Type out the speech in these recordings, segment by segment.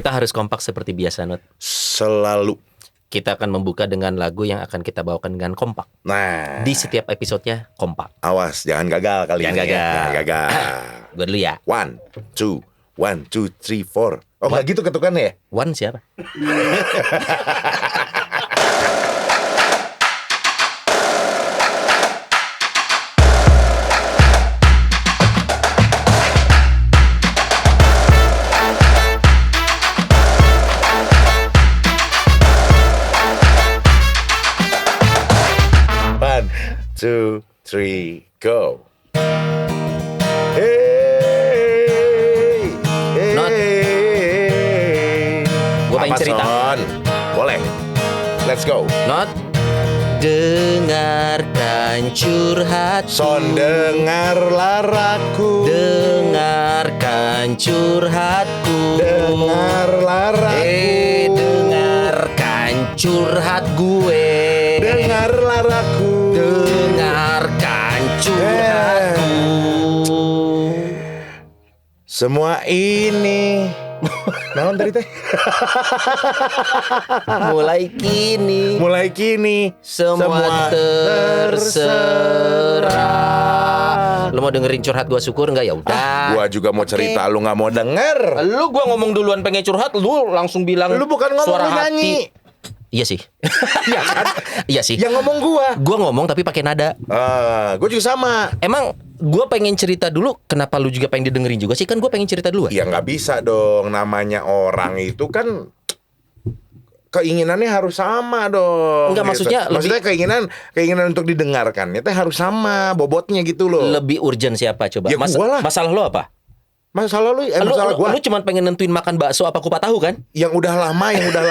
Kita harus kompak seperti biasa, Not. Selalu. Kita akan membuka dengan lagu yang akan kita bawakan dengan kompak. Nah, Di setiap episodenya kompak. awas, jangan gagal kali Jangan ini. gagal. Jangan gagal. Gue dulu ya. 1, 2, 3, 4. Oh, nggak gitu ketukannya ya? One siapa? One, 2, 3, go. Hey, Not. Gua pengen Apa, cerita. Son? Boleh. Let's go. Not. Dengarkan curhat. Son, dengarlah raku. Dengarkan curhatku. Dengarlah raku. Dengarkan curhat gue. Dengarlah raku. Dengarkan curhatku. Semua ini. Naon tadi teh? Mulai kini semua terserah. Lu mau dengerin curhat gua, syukur nggak? Ya udah. Gua juga mau cerita, lu nggak mau denger. Lu gua ngomong duluan pengen curhat, lu langsung bilang Lu bukan ngomong, suara lu nyanyi. hati. Iya sih. Iya kan? Iya sih. Yang ngomong gua. Gua ngomong tapi pakai nada. Gua juga sama. Emang gua pengen cerita dulu, kenapa lu juga pengen didengerin juga sih? Kan gua pengen cerita dulu. Ya nggak bisa dong, namanya orang itu kan keinginannya harus sama dong. Enggak, maksudnya maksudnya keinginan untuk didengarkan itu harus sama bobotnya gitu loh. Lebih urgent siapa coba? Ya, gua lah. Masalah lu apa? Masalah masalah gua Lu cuma pengen nentuin makan bakso apa kupat tahu kan? yang udah lama, yang udah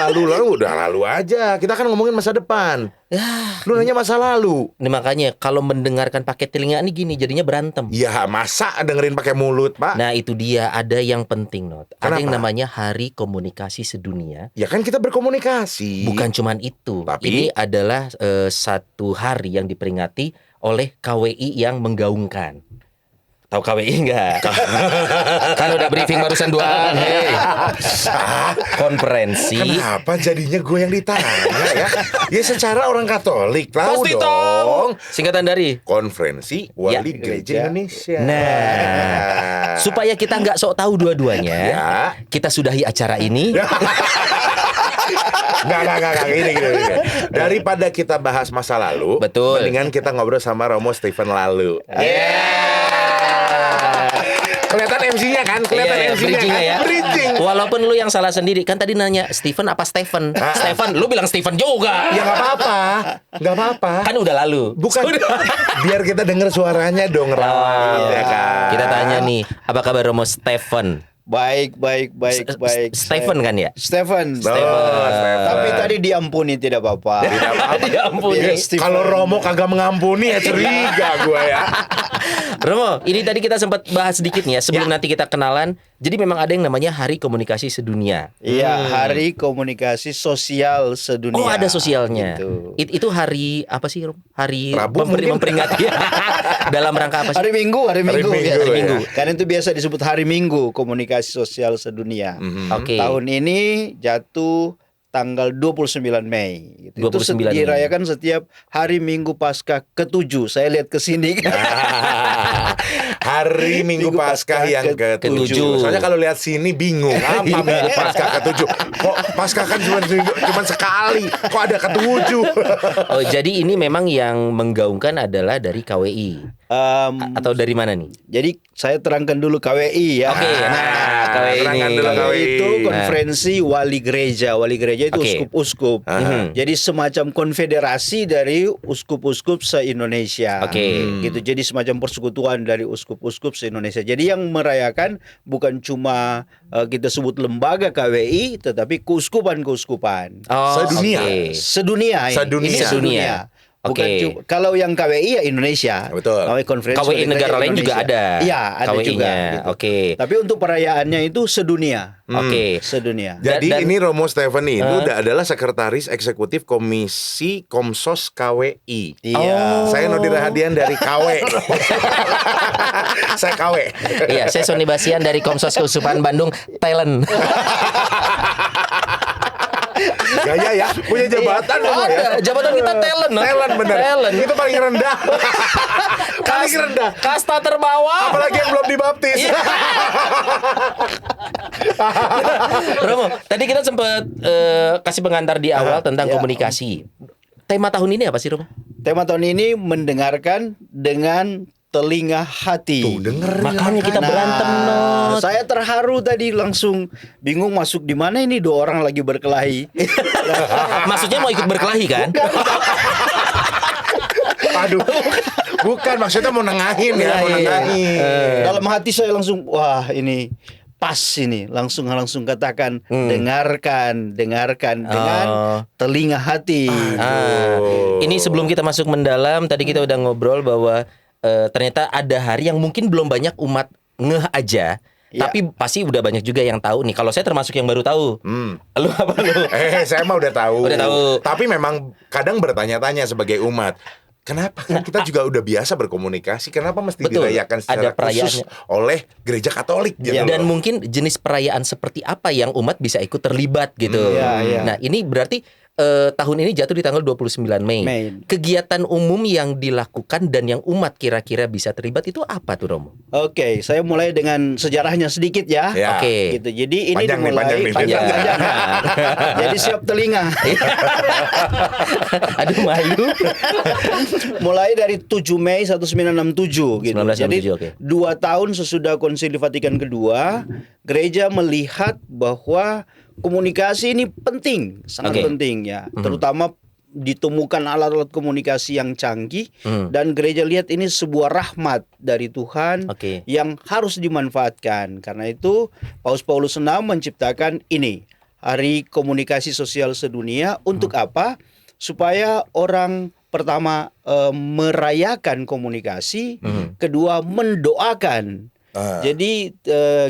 lalu aja. Kita kan ngomongin masa depan. Ya, Lu nanya masa lalu. ini makanya kalau mendengarkan pakai telinga ini gini jadinya berantem. Ya masa dengerin pakai mulut, Pak? Nah itu dia, ada yang penting, Not. Ada Kenapa? yang namanya Hari Komunikasi Sedunia. Ya kan kita berkomunikasi. Bukan cuman itu. Tapi? Ini adalah satu hari yang diperingati oleh KWI yang menggaungkan. Tahu KWI enggak? Kan udah briefing barusan 2 bulan. Hey. Konferensi. Kenapa jadinya gue yang ditanya ya? Ya secara orang Katolik tahu Pasti dong. tahu. Singkatan dari. Konferensi Wali Ya. Gereja Indonesia. Nah, supaya kita nggak sok tahu dua-duanya, Ya. kita sudahi acara ini. Nggak, gini. Daripada kita bahas masa lalu, Betul. mendingan kita ngobrol sama Romo Stephen lalu. Kelihatan MC-nya kan? Kelihatan Iya, MC-nya bridging-nya kan? ya. Bridging. Walaupun lu yang salah sendiri. Kan tadi nanya Steven apa Stephen? Stephen, lu bilang Stephen juga. Ya nggak apa-apa. Kan udah lalu. Bukan. Biar kita denger suaranya dong, Ram. Iya. Ya kan? Kita tanya nih, apa kabar Romo Stephen? Baik. Stephen kan ya? Stephen. Stephen. Tapi tadi diampuni tidak apa-apa. Diampuni. Kalau Romo kagak mengampuni ya curiga gue ya. Romo, ini tadi kita sempat bahas sedikit nih ya sebelum nanti kita kenalan. Jadi memang ada yang namanya Hari Komunikasi Sedunia. Iya, Hari Komunikasi Sosial Sedunia. Oh, ada sosialnya. Gitu. Itu hari apa sih, Rom? Hari Rabu mungkin. memperingati. Dalam rangka apa sih? Hari Minggu. Minggu, Ya, ya. Minggu. Karena itu biasa disebut Hari Minggu Komunikasi Sosial Sedunia. Oke. Tahun ini jatuh tanggal 29 Mei. Gitu. 29 Mei. Dirayakan setiap hari Minggu Paskah ke-7. Saya lihat ke sini. Hari Minggu Paskah yang ke-7. ke-7. Soalnya kalau lihat sini bingung apa Minggu Paskah ke-7. Kok Paskah kan cuma sekali, kok ada ke-7? Oh, jadi ini memang yang menggaungkan adalah dari KWI. Atau dari mana nih? Jadi saya terangkan dulu KWI ya. Oke, nah, KWI terangkan ini. dulu KWI. Itu konferensi wali gereja. Wali gereja itu Oke. uskup-uskup. Jadi semacam konfederasi dari uskup-uskup se-Indonesia. Oke. Gitu. Jadi semacam persekutuan dari uskup-uskup se-Indonesia. Jadi yang merayakan bukan cuma kita sebut lembaga KWI, tetapi keuskupan-keuskupan. Oh, Sedunia. oke. Sedunia ini. Sedunia. Ini sedunia. Bukan Oke. kalau yang KWI ya Indonesia. Betul. Namanya konferensi KWI Wali negara Gereja lain juga Indonesia. ada. Iya, ada KWI-nya. juga. Gitu. Oke. Tapi untuk perayaannya itu sedunia. Oke. Sedunia. Jadi Dan- ini Romo Stephen itu adalah sekretaris eksekutif Komisi Komsos KWI. Iya. Saya Nodi Rahadian dari KW. Saya KW. Iya, saya Sony Basian dari Komsos Keuskupan Bandung, Thailand. Iya ya, punya jabatan semua ya. Ada, jabatan kita talent. no? Talent bener. Talent. Itu paling rendah. Paling rendah. Kasta terbawah. Apalagi yang belum dibaptis. Iya. Romo, tadi kita sempat kasih pengantar di awal tentang ya. komunikasi. Tema tahun ini apa sih, Romo? Tema tahun ini mendengarkan dengan telinga hati. Tuh, dengerin. Makanya kita berantem, Not. Saya terharu tadi, langsung bingung masuk di mana ini, dua orang lagi berkelahi. Maksudnya mau ikut berkelahi kan? Aduh. Bukan, maksudnya mau nengahin ya, mau Iya. nengahin. Dalam hati saya langsung, wah ini pas ini, langsung katakan dengarkan dengan telinga hati. Ini sebelum kita masuk mendalam, tadi kita udah ngobrol bahwa ternyata ada hari yang mungkin belum banyak umat ngeh aja. Ya. Tapi pasti udah banyak juga yang tahu nih. Kalau saya termasuk yang baru tahu. Lu apa lu? Saya mah udah tahu. Udah tahu. Tapi memang kadang bertanya-tanya sebagai umat. Kenapa kan kita juga udah biasa berkomunikasi? Kenapa mesti Betul. dirayakan secara Ada perayaannya. khusus oleh gereja Katolik gitu Dan loh. mungkin jenis perayaan seperti apa yang umat bisa ikut terlibat gitu. Iya. Nah, ini berarti tahun ini jatuh di tanggal 29 Mei. Kegiatan umum yang dilakukan dan yang umat kira-kira bisa terlibat itu apa tuh, Romo? Oke, saya mulai dengan sejarahnya sedikit ya. Ya. Oke. Gitu. Jadi ini Panjang nih, dimulai panjang nih. Jadi siap telinga. Aduh, malu. Mulai dari 7 Mei 1967 gitu. 1967, Jadi oke. 2 tahun sesudah Konsili Vatikan kedua, gereja melihat bahwa komunikasi ini penting, sangat Oke. penting ya. Terutama ditemukan alat-alat komunikasi yang canggih dan gereja lihat ini sebuah rahmat dari Tuhan Oke. yang harus dimanfaatkan. Karena itu Paus VI menciptakan ini, Hari Komunikasi Sosial Sedunia. Untuk apa? Supaya orang pertama merayakan komunikasi, kedua mendoakan. Jadi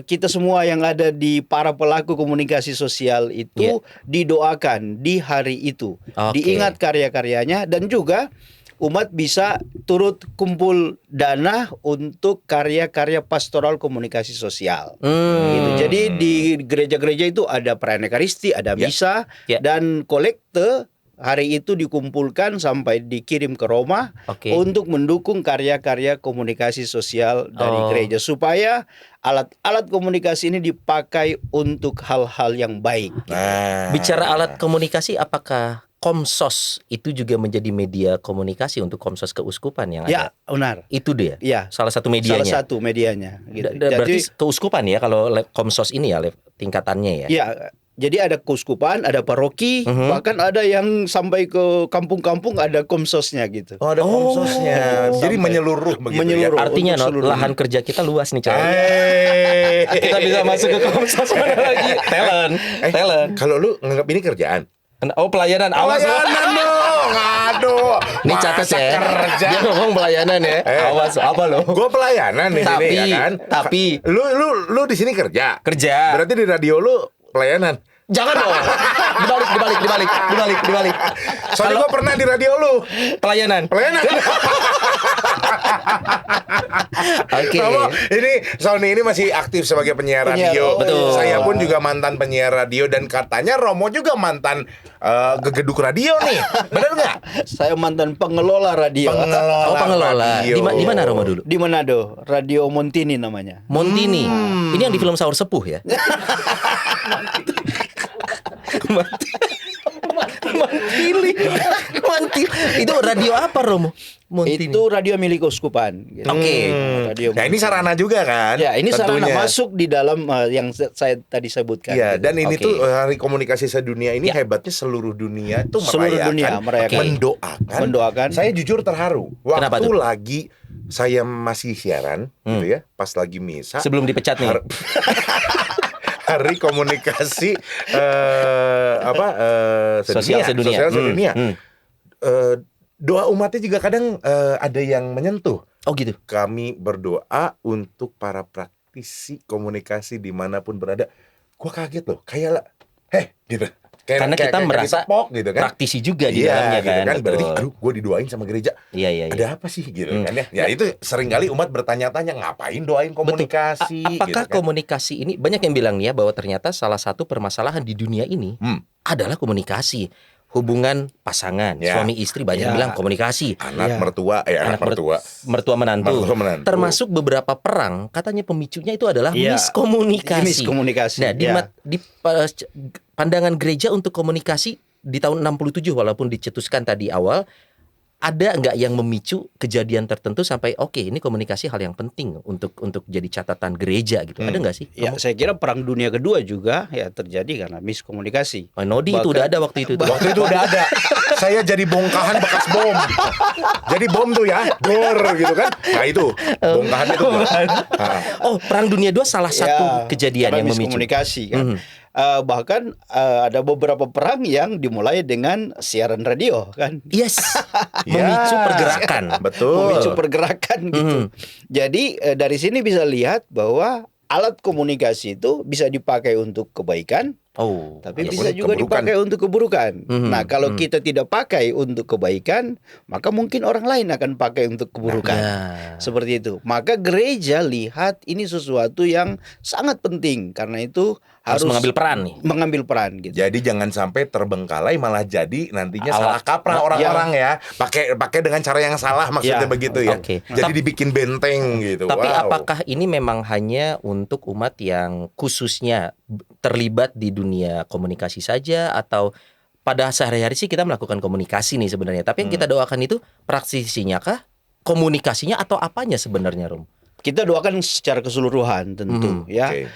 kita semua yang ada di para pelaku komunikasi sosial itu didoakan di hari itu, Oke. diingat karya-karyanya, dan juga umat bisa turut kumpul dana untuk karya-karya pastoral komunikasi sosial. Gitu. Jadi di gereja-gereja itu ada perayaan Ekaristi, ada misa, Ya. dan kolekte. Hari itu dikumpulkan sampai dikirim ke Roma Oke. untuk mendukung karya-karya komunikasi sosial dari gereja, supaya alat-alat komunikasi ini dipakai untuk hal-hal yang baik. Nah, Bicara alat komunikasi, apakah Komsos itu juga menjadi media komunikasi untuk Komsos keuskupan yang Ya, ada? benar. Itu dia. Ya. Salah satu medianya. Salah satu medianya. Gitu. Berarti keuskupan ya kalau Komsos ini ya tingkatannya ya. Ya, jadi ada keuskupan, ada paroki, bahkan ada yang sampai ke kampung-kampung ada komsosnya gitu. ada komsosnya. Jadi menyeluruh begitu Menyeluruh. ya. Artinya untuk seluruh lahan kerja kita luas nih, coy. Kita Kita bisa masuk ke Komsos mana lagi? Talent. Talent. Kalau lu nganggap ini kerjaan? Oh, pelayanan. Awas lo. Pelayanan dong. Aduh. Ini catat masa ya. Kerja. Dia ngomong pelayanan ya. Awas apa lo? Gue pelayanan di sini ya kan. Tapi Lu di sini kerja. kerja. Berarti di radio lu pelayanan. Jangan dong. Dibalik. Soalnya gue pernah di radio lu Pelayanan. pelayanan. Oke. Romo, ini Sony ini masih aktif sebagai penyiar radio. Betul. Saya pun juga mantan penyiar radio dan katanya Romo juga mantan gegeduk radio nih. Benar nggak? Saya mantan pengelola radio. Oh, pengelola. radio. Di mana Romo dulu? Di Manado, Radio Montini namanya. Montini. Ini yang di film Sahur Sepuh ya? Montini. Itu radio apa, Romo? Montini. Itu radio milik keuskupan. Gitu. Oke. Radio Ya ini sarana juga kan? Ya, ini sarana tentunya. masuk di dalam yang saya tadi sebutkan. Iya, gitu. dan ini Oke. tuh Hari Komunikasi Sedunia ini Ya. hebatnya seluruh dunia tuh Seluruh dunia merayakan. mendoakan. Saya jujur terharu. Kenapa Waktu tuh? lagi saya masih siaran gitu ya, pas lagi misa. Sebelum dipecat nih. Hari Komunikasi Sosial sedunia. Sosial sedunia. Doa umatnya juga kadang ada yang menyentuh. Oh gitu. Kami berdoa untuk para praktisi komunikasi dimanapun berada. Gua kaget loh, kayak gitu. Karena kita merasa ditepok, gitu kan. praktisi juga di Iya, dalamnya gitu kan. kan. Berarti Betul. aduh, gue didoain sama gereja. Iya. Ada apa sih gitu kan ya? Ya itu seringkali umat bertanya-tanya ngapain doain komunikasi. Apakah gitu kan. komunikasi ini banyak yang bilang nih ya bahwa ternyata salah satu permasalahan di dunia ini adalah komunikasi. Hubungan pasangan, Ya. suami istri banyak yang Ya. bilang komunikasi. Anak Iya. mertua, anak mertua. Mertua menantu. Mertua menantu. Termasuk beberapa perang, katanya pemicunya itu adalah Iya. miskomunikasi. Miskomunikasi. Nah, Ya. di pandangan gereja untuk komunikasi di tahun 67 walaupun dicetuskan tadi awal, ada nggak yang memicu kejadian tertentu sampai oke, ini komunikasi hal yang penting untuk jadi catatan gereja gitu. Ada nggak sih? Ya, saya kira Perang Dunia Kedua juga ya terjadi karena miskomunikasi. Oh, Nodi itu Bahkan- udah ada waktu itu. Waktu itu udah ada. Saya jadi bongkahan bekas bom. Jadi bom tuh ya, dor gitu kan. Nah itu bongkahan itu. Oh, Perang Dunia II salah satu kejadian karena yang memicu. miskomunikasi kan. Bahkan ada beberapa perang yang dimulai dengan siaran radio kan. Yes, memicu pergerakan. Betul. Memicu pergerakan gitu. Jadi dari sini bisa lihat bahwa alat komunikasi itu bisa dipakai untuk kebaikan, Oh, tapi Ataupun bisa juga keburukan. dipakai untuk keburukan. Mhm, Nah, kalau kita tidak pakai untuk kebaikan, maka mungkin orang lain akan pakai untuk keburukan. ya. Seperti itu. Maka gereja lihat ini sesuatu yang sangat penting, karena itu Harus mengambil peran nih. mengambil peran gitu. Jadi jangan sampai terbengkalai malah jadi nantinya Alat. salah kaprah orang-orang ya. Pakai dengan cara yang salah maksudnya Ya. begitu ya. Oke. Jadi dibikin benteng gitu. Tapi Wow. apakah ini memang hanya untuk umat yang khususnya terlibat di dunia komunikasi saja atau pada sehari-hari sih kita melakukan komunikasi nih sebenarnya. Tapi yang kita doakan itu praktisinya kah? Komunikasinya atau apanya sebenarnya, Rom? Kita doakan secara keseluruhan tentu ya. Oke.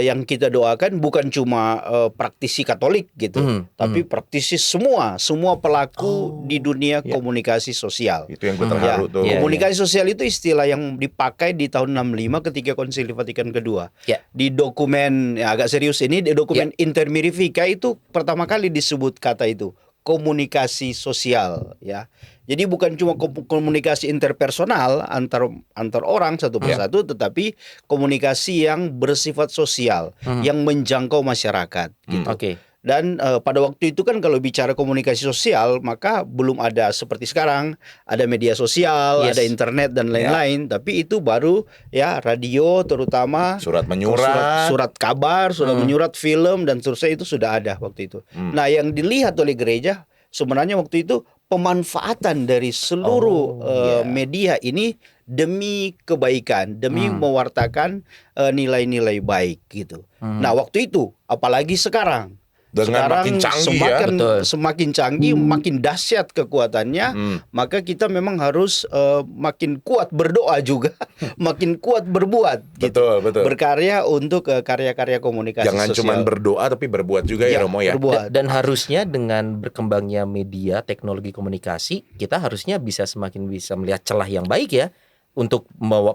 Yang kita doakan bukan cuma praktisi Katolik gitu, tapi praktisi semua pelaku di dunia komunikasi sosial. Itu yang gue terharu tuh. Iya, Komunikasi sosial itu istilah yang dipakai di tahun 65 ketika Konsili Vatikan kedua. Ya. Di dokumen agak serius ini, di dokumen Inter Mirifica itu pertama kali disebut kata itu, komunikasi sosial ya. Jadi bukan cuma komunikasi interpersonal antar orang satu persatu, tetapi komunikasi yang bersifat sosial, yang menjangkau masyarakat gitu. Oke. Dan pada waktu itu kan kalau bicara komunikasi sosial, maka belum ada seperti sekarang, ada media sosial, Yes. ada internet dan lain-lain. Tapi itu baru ya radio terutama, Surat menyurat. surat kabar, surat menyurat, film dan seterusnya itu sudah ada waktu itu. Nah, yang dilihat oleh gereja sebenarnya waktu itu pemanfaatan dari seluruh media ini demi kebaikan, demi mewartakan nilai-nilai baik gitu. Nah, waktu itu apalagi sekarang Dengan makin canggih ya. semakin canggih, makin dahsyat kekuatannya, maka kita memang harus makin kuat berdoa juga, makin kuat berbuat gitu. Betul. Berkarya untuk karya-karya komunikasi Jangan sosial. cuma berdoa tapi berbuat juga ya, Romo ya. berbuat. Dan harusnya dengan berkembangnya media, teknologi komunikasi, kita harusnya semakin bisa melihat celah yang baik ya untuk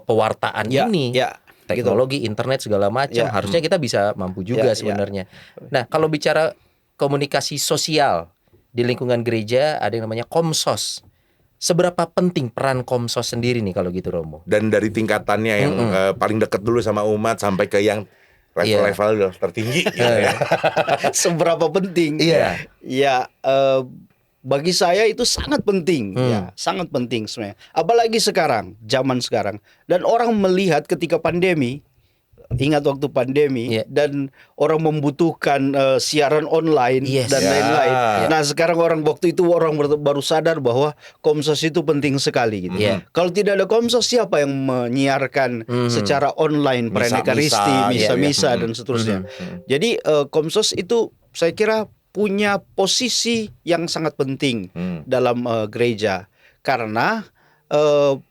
pewartaan Ya, ini. ya, Teknologi, internet segala macam, Ya. harusnya kita bisa mampu juga Ya, ya. sebenarnya. Nah, kalau bicara komunikasi sosial di lingkungan gereja ada yang namanya Komsos. Seberapa penting peran Komsos sendiri nih kalau gitu, Romo? Dan dari tingkatannya yang paling dekat dulu sama umat sampai ke yang level-level tertinggi gitu ya. Seberapa penting? Iya. Ya, bagi saya itu sangat penting, ya, sangat penting sebenarnya. Apalagi sekarang, zaman sekarang, dan orang melihat ketika pandemi, ingat waktu pandemi, Iya. dan orang membutuhkan siaran online Yes. dan Ya. lain-lain. Nah, sekarang waktu itu orang baru sadar bahwa Komsos itu penting sekali gitu. Iya. Kalau tidak ada Komsos, siapa yang menyiarkan secara online Misa-misa Prenekaristi, gitu ya. misa-misa dan seterusnya. Jadi Komsos itu saya kira punya posisi yang sangat penting dalam gereja, karena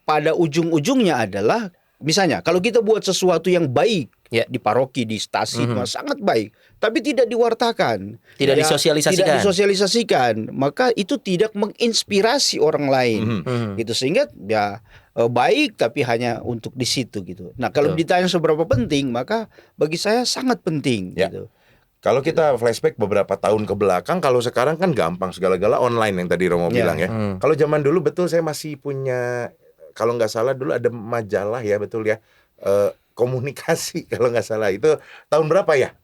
pada ujung-ujungnya adalah misalnya kalau kita buat sesuatu yang baik di paroki, di stasi itu sangat baik, tapi tidak diwartakan, Tidak disosialisasikan. tidak disosialisasikan, maka itu tidak menginspirasi orang lain, gitu, sehingga ya baik tapi hanya untuk di situ gitu. Nah, kalau ditanya seberapa penting, maka bagi saya sangat penting Ya. gitu. Kalau kita flashback beberapa tahun ke belakang, kalau sekarang kan gampang, segala-gala online yang tadi Romo bilang ya. Kalau zaman dulu betul saya masih punya, kalau nggak salah dulu ada majalah ya, betul ya, komunikasi kalau nggak salah. Itu tahun berapa ya?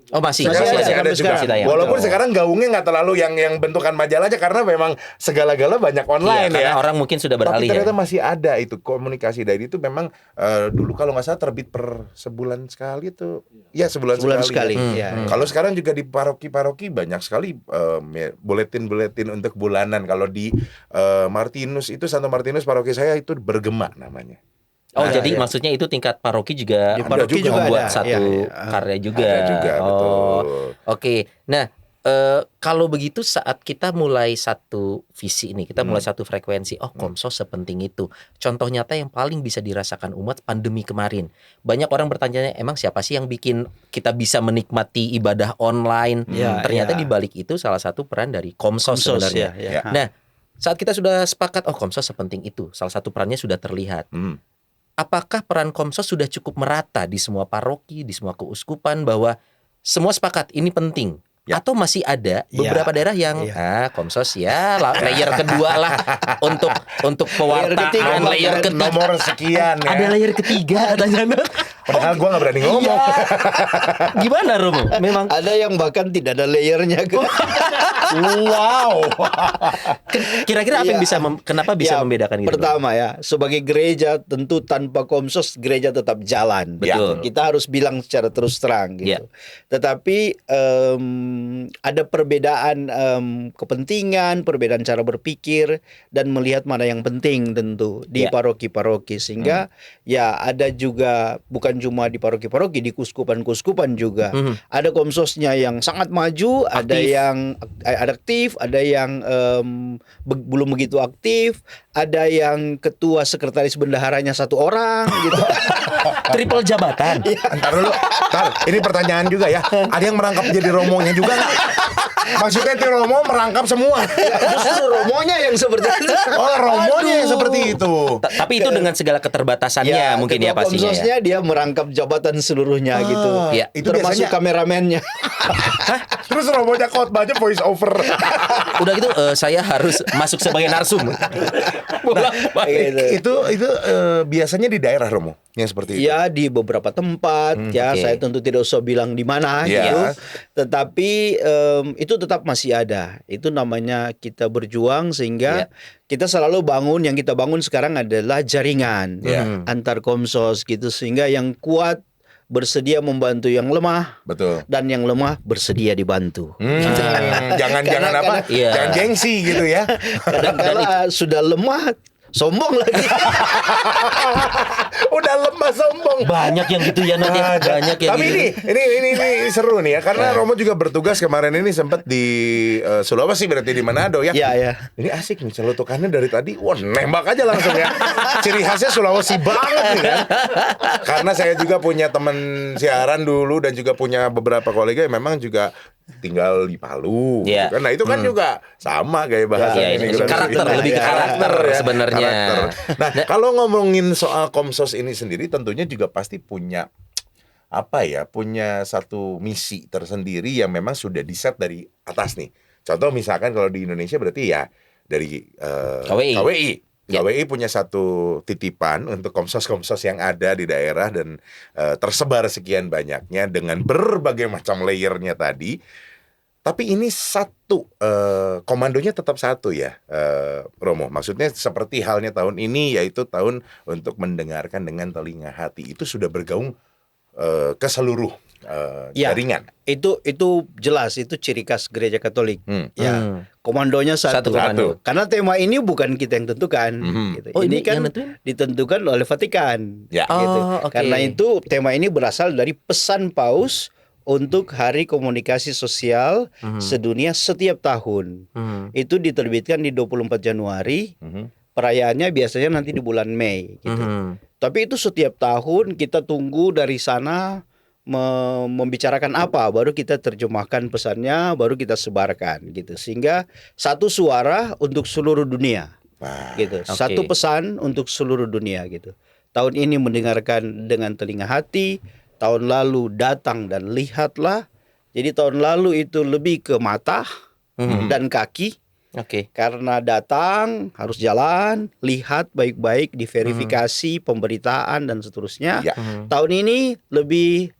Oh masih Masih ada ada sampai juga. sekarang. tayang. Walaupun Oh. sekarang gaungnya nggak terlalu yang bentukan majalahnya karena memang segala-gala banyak online Iya, karena ya. orang mungkin sudah Tapi beralih ternyata ya. masih ada itu komunikasi dari itu memang dulu kalau nggak salah terbit per sebulan sekali tuh. Ya sebulan sekali. Ya. Kalau sekarang juga di paroki-paroki banyak sekali buletin-buletin untuk bulanan. Kalau di Martinus itu Santo Martinus paroki saya itu bergema namanya. Oh, Nah, jadi ya. maksudnya itu tingkat paroki juga Di paroki juga juga membuat ada. satu Iya. karya juga. Ada juga, Oh, betul. Oke. Nah, kalau begitu saat kita mulai satu visi ini, kita mulai satu frekuensi, Komsos sepenting itu. Contoh nyata yang paling bisa dirasakan umat pandemi kemarin. Banyak orang bertanya, emang siapa sih yang bikin kita bisa menikmati ibadah online? Ya, Ternyata ya. di balik itu salah satu peran dari Komsos sebenarnya. ya. Nah, saat kita sudah sepakat, Komsos sepenting itu, salah satu perannya sudah terlihat. Apakah peran Komsos sudah cukup merata di semua paroki, di semua keuskupan bahwa semua sepakat ini penting? Ya. Atau masih ada beberapa daerah yang Komsos ya layer kedua lah untuk pewartaan, layer ketiga. Nomor sekian ya. Ada layer ketiga katanya. Padahal gue nggak berani ngomong. Gimana Romo? Memang Ada yang bahkan tidak ada layernya. Wow. kira-kira apa yang bisa kenapa bisa Ya, membedakan gitu? Pertama ya, sebagai gereja tentu tanpa Komsos gereja tetap jalan. Betul. Kita harus bilang secara terus terang gitu. Ya. Tetapi ada perbedaan kepentingan, perbedaan cara berpikir dan melihat mana yang penting tentu di Ya. paroki-paroki sehingga ya ada juga bukan cuma di paroki-paroki, di kuskupan-kuskupan juga. Ada Komsosnya yang sangat maju, ada Aktif. yang aktif, ada yang belum begitu aktif, ada yang ketua sekretaris bendaharanya satu orang gitu. Triple jabatan. Ntar dulu, ini pertanyaan juga ya. Ada yang merangkap jadi romonya juga nggak? Maksudnya ti Romo merangkap semua. Justru romonya yang seperti itu. Oh, romonya yang seperti itu. Tapi itu dengan segala keterbatasannya mungkin ya ketua pastinya Komsosnya ya. dia merangkap jabatan seluruhnya gitu. Ya. Itu Termasuk biasanya- kameramennya. Terus romonya khotbahnya voice over. Udah gitu saya harus masuk sebagai narsum. Gitu. itu biasanya di daerah Romo yang seperti itu. Ya di beberapa tempat ya oke. saya tentu tidak usah bilang di mana Ya. gitu. Tetapi itu tetap masih ada. Itu namanya kita berjuang sehingga kita selalu bangun, yang kita bangun sekarang adalah jaringan Ya. antar Komsos gitu sehingga yang kuat bersedia membantu yang lemah Betul. dan yang lemah bersedia dibantu. Jangan Karena- apa? Iya. Jangan gengsi gitu ya. Kadang-kala sudah lemah sombong lagi. Udah lemah sombong. Banyak yang gitu ya nanti. Banyak yang Tapi gitu. ini seru nih ya karena Romo juga bertugas kemarin ini sempat di Sulawesi berarti di Manado ya. Ya ya. Ini asik nih celutukannya dari tadi. Wah, nembak aja langsung ya. Ciri khasnya Sulawesi banget nih kan. Karena saya juga punya teman siaran dulu dan juga punya beberapa kolega yang memang juga tinggal di Palu Iya. gitu kan. Nah, itu kan juga sama kayak bahasa Iya, ini iya. juga. Karakter, lebih ke karakter sebenarnya. Nah, kalau ngomongin soal Komsos ini sendiri tentunya juga pasti punya punya satu misi tersendiri yang memang sudah di-set dari atas nih. Contoh misalkan kalau di Indonesia berarti ya dari KWI. Ya. KWI punya satu titipan untuk komsos-komsos yang ada di daerah dan tersebar sekian banyaknya dengan berbagai macam layernya tadi. Tapi ini satu komandonya tetap satu ya, Romo. Maksudnya seperti halnya tahun ini yaitu tahun untuk mendengarkan dengan telinga hati. Itu sudah bergaung ke seluruh jaringan. Itu jelas, itu ciri khas gereja Katolik. Ya, komandonya Satu satu. komando. Karena tema ini bukan kita yang tentukan. Gitu. Oh, ini ini kan yang nentuin? ditentukan oleh Vatikan. Ya. Gitu. Oh, oke. Karena itu tema ini berasal dari pesan Paus untuk Hari Komunikasi Sosial Sedunia setiap tahun. Itu diterbitkan di 24 Januari. Perayaannya biasanya nanti di bulan Mei. Gitu. Tapi itu setiap tahun kita tunggu dari sana membicarakan apa, baru kita terjemahkan pesannya, baru kita sebarkan gitu. Sehingga satu suara untuk seluruh dunia. Gitu. Oke. Satu pesan untuk seluruh dunia gitu. Tahun ini mendengarkan dengan telinga hati, tahun lalu datang dan lihatlah. Jadi tahun lalu itu lebih ke mata dan kaki. Oke. Karena datang harus jalan, lihat baik-baik, diverifikasi pemberitaan dan seterusnya. Ya. Tahun ini lebih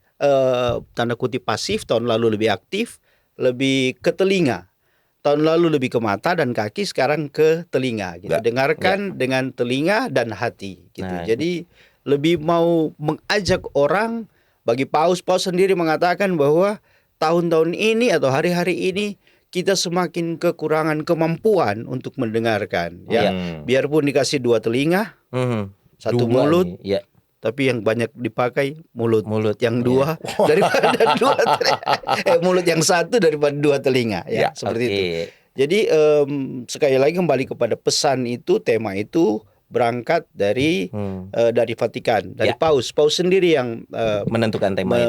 tanda kutip pasif, tahun lalu lebih aktif, lebih ke telinga. Tahun lalu lebih ke mata dan kaki, sekarang ke telinga gitu. Dengarkan dengan telinga dan hati gitu. Nah, Jadi lebih mau mengajak orang. Bagi Paus sendiri mengatakan bahwa tahun-tahun ini atau hari-hari ini kita semakin kekurangan kemampuan untuk mendengarkan ya. Biarpun dikasih 2 telinga, satu mulut, ya. tapi yang banyak dipakai mulut yang ya. 2 daripada 2 telinga. Mulut yang 1 daripada 2 telinga ya, seperti itu. Jadi sekali lagi kembali kepada pesan itu, tema itu berangkat dari Vatikan, dari Paus sendiri yang menentukan tema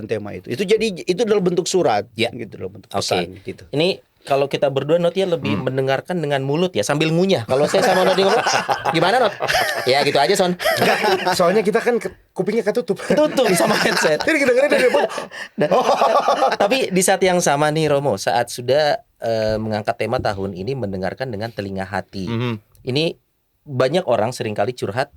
tema itu. Itu jadi itu dalam bentuk surat gitu, dalam bentuk pesan gitu. Ini kalau kita berdua Not ya lebih mendengarkan dengan mulut ya, sambil ngunyah. Kalau saya sama Not ngomong, gimana Not? Ya gitu aja Son. Soalnya kita kan kupingnya ketutup sama headset. Jadi kita dengerin dari depan. Tapi di saat yang sama nih Romo, saat sudah mengangkat tema tahun ini mendengarkan dengan telinga hati. Ini banyak orang seringkali curhat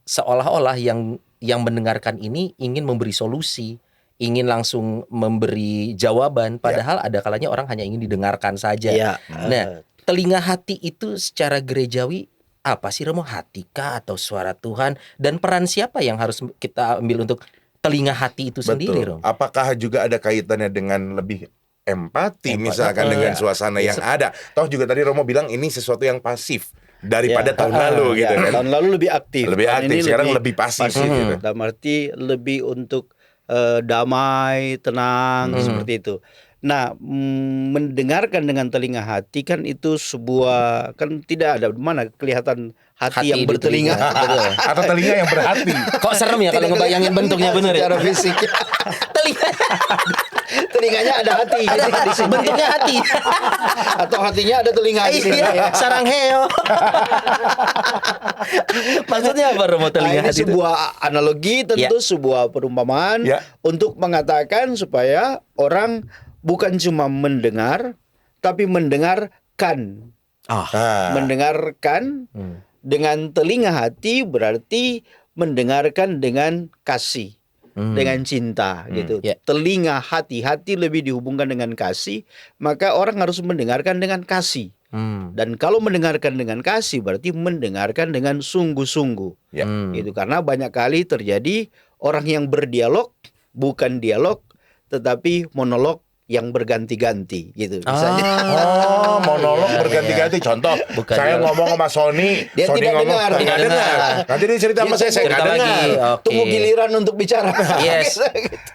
seolah-olah yang mendengarkan ini ingin memberi solusi, ingin langsung memberi jawaban, padahal ada kalanya orang hanya ingin didengarkan saja. Nah, telinga hati itu secara gerejawi apa sih Romo? Hati kah atau suara Tuhan? Dan peran siapa yang harus kita ambil untuk telinga hati itu sendiri, Romo? Apakah juga ada kaitannya dengan lebih empati misalkan dengan suasana yang ada? Toh juga tadi Romo bilang ini sesuatu yang pasif daripada tahun lalu gitu kan. Tahun lalu lebih aktif. Ini sekarang lebih pasif gitu. Dalam arti lebih untuk damai, tenang, seperti itu. Nah, mendengarkan dengan telinga hati kan itu sebuah, kan tidak ada mana kelihatan hati yang bertelinga atau telinga yang berhati. Kok serem ya kalau ngebayangin bentuknya bener ya? Secara fisik. Telinganya ada hati gitu, di sini. Bentuknya hati. Atau hatinya ada telinga di sini. Sarang heo. Maksudnya apa Romo telinga hati? Ini sebuah analogi, tentu sebuah perumpamaan untuk mengatakan supaya orang bukan cuma mendengar, tapi mendengarkan. Mendengarkan dengan telinga hati berarti mendengarkan dengan kasih, dengan cinta gitu. Telinga hati lebih dihubungkan dengan kasih, maka orang harus mendengarkan dengan kasih. Dan kalau mendengarkan dengan kasih berarti mendengarkan dengan sungguh-sungguh. Gitu. Karena banyak kali terjadi orang yang berdialog bukan dialog tetapi monolog yang berganti-ganti gitu misalnya. Monolog berganti-ganti. Contoh, saya ngomong sama Sony, dia Sony tidak ngomong dengar. Nanti dia cerita sama saya nggak dengar. Tunggu giliran untuk bicara.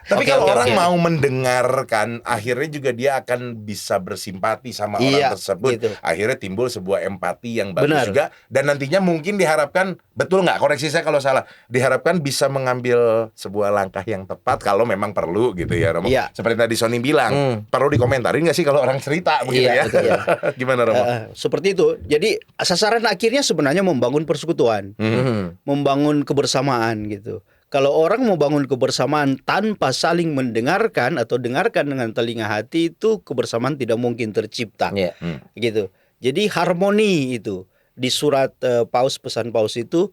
Tapi kalau orang mau mendengarkan, akhirnya juga dia akan bisa bersimpati sama orang tersebut. Gitu. Akhirnya timbul sebuah empati yang bagus juga. Dan nantinya mungkin diharapkan, betul nggak? Koreksi saya kalau salah. Diharapkan bisa mengambil sebuah langkah yang tepat kalau memang perlu gitu ya, Romo. Seperti tadi Sony bilang. Perlu dikomentarin nggak sih kalau orang cerita begitu ya? Betul, Gimana Romo? Seperti itu. Jadi sasaran akhirnya sebenarnya membangun persekutuan, membangun kebersamaan gitu. Kalau orang mau bangun kebersamaan tanpa saling mendengarkan atau dengarkan dengan telinga hati, itu kebersamaan tidak mungkin tercipta. Gitu. Jadi harmoni itu di surat pesan Paus itu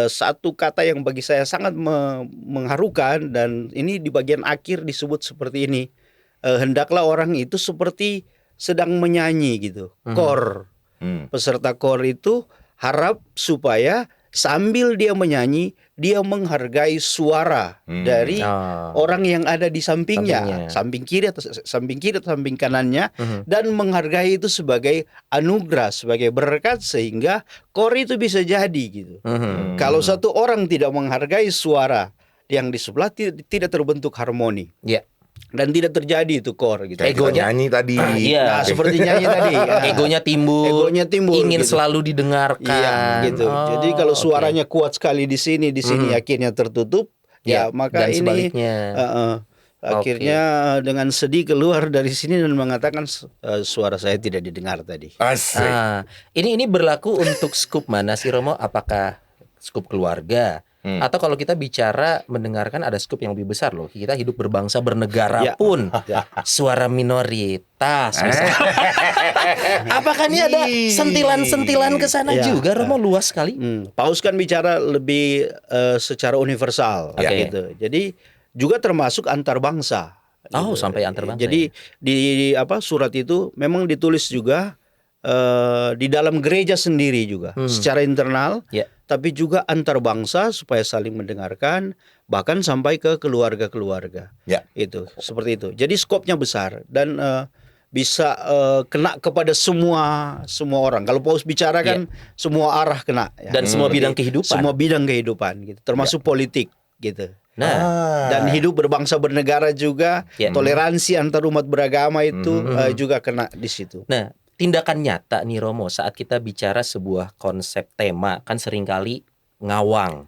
satu kata yang bagi saya sangat mengharukan, dan ini di bagian akhir disebut seperti ini. Hendaklah orang itu seperti sedang menyanyi gitu. Kor. Peserta kor itu harap supaya sambil dia menyanyi, dia menghargai suara dari orang yang ada di sampingnya, samping kiri atau samping kanannya, dan menghargai itu sebagai anugerah, sebagai berkat, sehingga kor itu bisa jadi gitu. Kalau satu orang tidak menghargai suara yang di sebelah, tidak terbentuk harmoni. Dan tidak terjadi itu kor gitu. Egonya nyanyi tadi. Nah, seperti nyanyi tadi. Egonya timbul. Ingin gitu. Selalu didengarkan. Gitu. Jadi kalau suaranya kuat sekali di sini akhirnya tertutup, maka dan ini sebaliknya. Akhirnya dengan sedih keluar dari sini dan mengatakan suara saya tidak didengar tadi. Asik. Ini berlaku untuk skup mana sih Romo? Apakah skup keluarga? Atau kalau kita bicara mendengarkan ada skup yang lebih besar loh. Kita hidup berbangsa bernegara pun suara minoritas. Apakah ini ada sentilan-sentilan ke sana juga Romo, luas sekali? Paus kan bicara lebih secara universal gitu. Jadi juga termasuk antar bangsa. Oh, Gitu. sampai antar bangsa. Jadi di surat itu memang ditulis juga di dalam gereja sendiri juga secara internal, Ya. tapi juga antar bangsa supaya saling mendengarkan, bahkan sampai ke keluarga-keluarga. Ya. Itu seperti itu. Jadi skopnya besar dan bisa kena kepada semua orang. Kalau Paus bicara kan semua arah kena. Ya. Dan semua bidang kehidupan. Semua bidang kehidupan, gitu. Termasuk politik, gitu. Nah, Dan hidup berbangsa bernegara juga, Ya. toleransi antar umat beragama itu juga kena di situ. nah, tindakan nyata nih Romo saat kita bicara sebuah konsep tema kan seringkali ngawang.